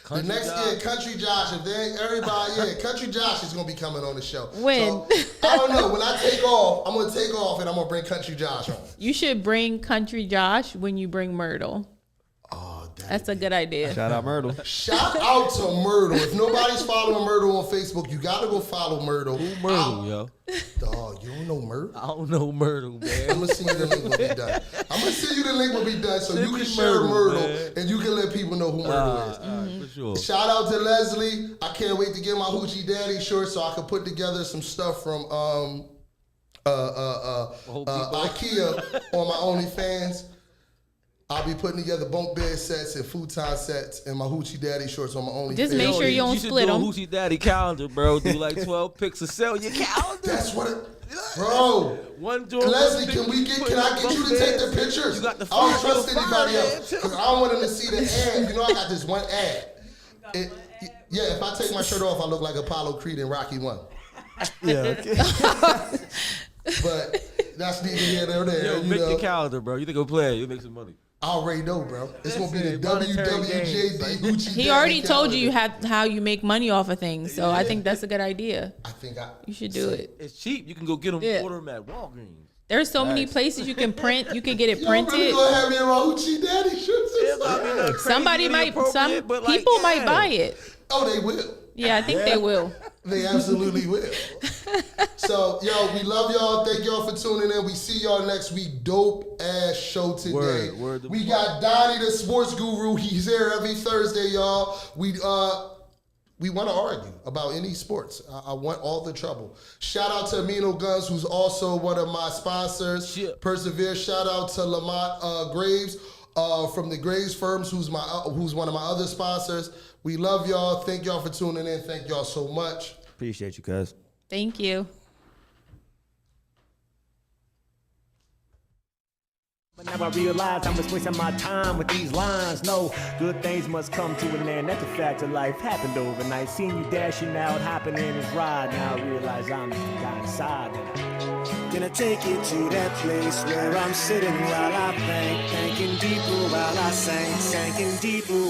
Country the next Josh? year, Country Josh, if they everybody, Country Josh is gonna be coming on the show. When? So, I don't know. When I take off, I'm gonna take off and I'm gonna bring Country Josh on. You should bring Country Josh when you bring Myrtle. Oh, That's a good idea. Shout out Myrtle. Shout out to Myrtle. If nobody's following Myrtle on Facebook, you gotta go follow Myrtle. Who Myrtle, yo? Dog, you don't know Myrtle? I don't know Myrtle, I'm man. gonna send you the link when we done. I'm gonna send you the link when we done so Send you me can share Myrtle, Myrtle man. and you can let people know who Myrtle is. For sure. Shout out to Leslie. I can't wait to get my Hoochie Daddy shirt so I can put together some stuff from IKEA on my OnlyFans. I'll be putting together bunk bed sets and futon sets and my Hoochie Daddy shorts on my OnlyFans. Just make sure you don't split them. You should do a Hoochie Daddy calendar, bro. Do like 12 pics and sell your calendar. That's what it, bro. One Jordan. Leslie, can I get you to take the pictures? You got the I don't fire, trust anybody else because I don't want them to see the ad. You know, I got this one ad. Yeah, if I take my shirt off, I look like Apollo Creed in Rocky 1. Yeah, okay. But that's neither here nor there. Yo, you make know. your calendar, bro. You think go play? You make some money. I already know, bro. It's gonna be the Monetary W.W.J.D. gains. Hoochie He Daddy already told you calendar. how you make money off of things, so I think that's a good idea. I think You should do it. It's cheap. You can go get them, Yeah. order them at Walgreens. There's so many places you can print. You can get it Y'all really printed. gonna have me in my Hoochie Daddy shirts and stuff? Somebody might, some people might buy it. Oh, they will. Yeah, I think they will. They absolutely will. So, yo, we love y'all. Thank y'all for tuning in. We see y'all next week. Dope ass show today. Word we got Donny, the sports guru. He's here every Thursday, y'all. We want to argue about any sports. I want all the trouble. Shout out to Amino Gunz, who's also one of my sponsors. Shit. Persevere. Shout out to Lamont Graves from the Graves Firms, who's one of my other sponsors. We love y'all. Thank y'all for tuning in. Thank y'all so much. Appreciate you, cuz. Thank you. But now I realize I'm just wasting my time with these lines. No, good things must come to an end. That's a fact of life. Happened overnight. Seeing you dashing out, hopping in his ride. Now I realize I'm just the guy inside. Gonna take you to that place where I'm sitting while I think, thinking deeper while I sing, sinking deeper.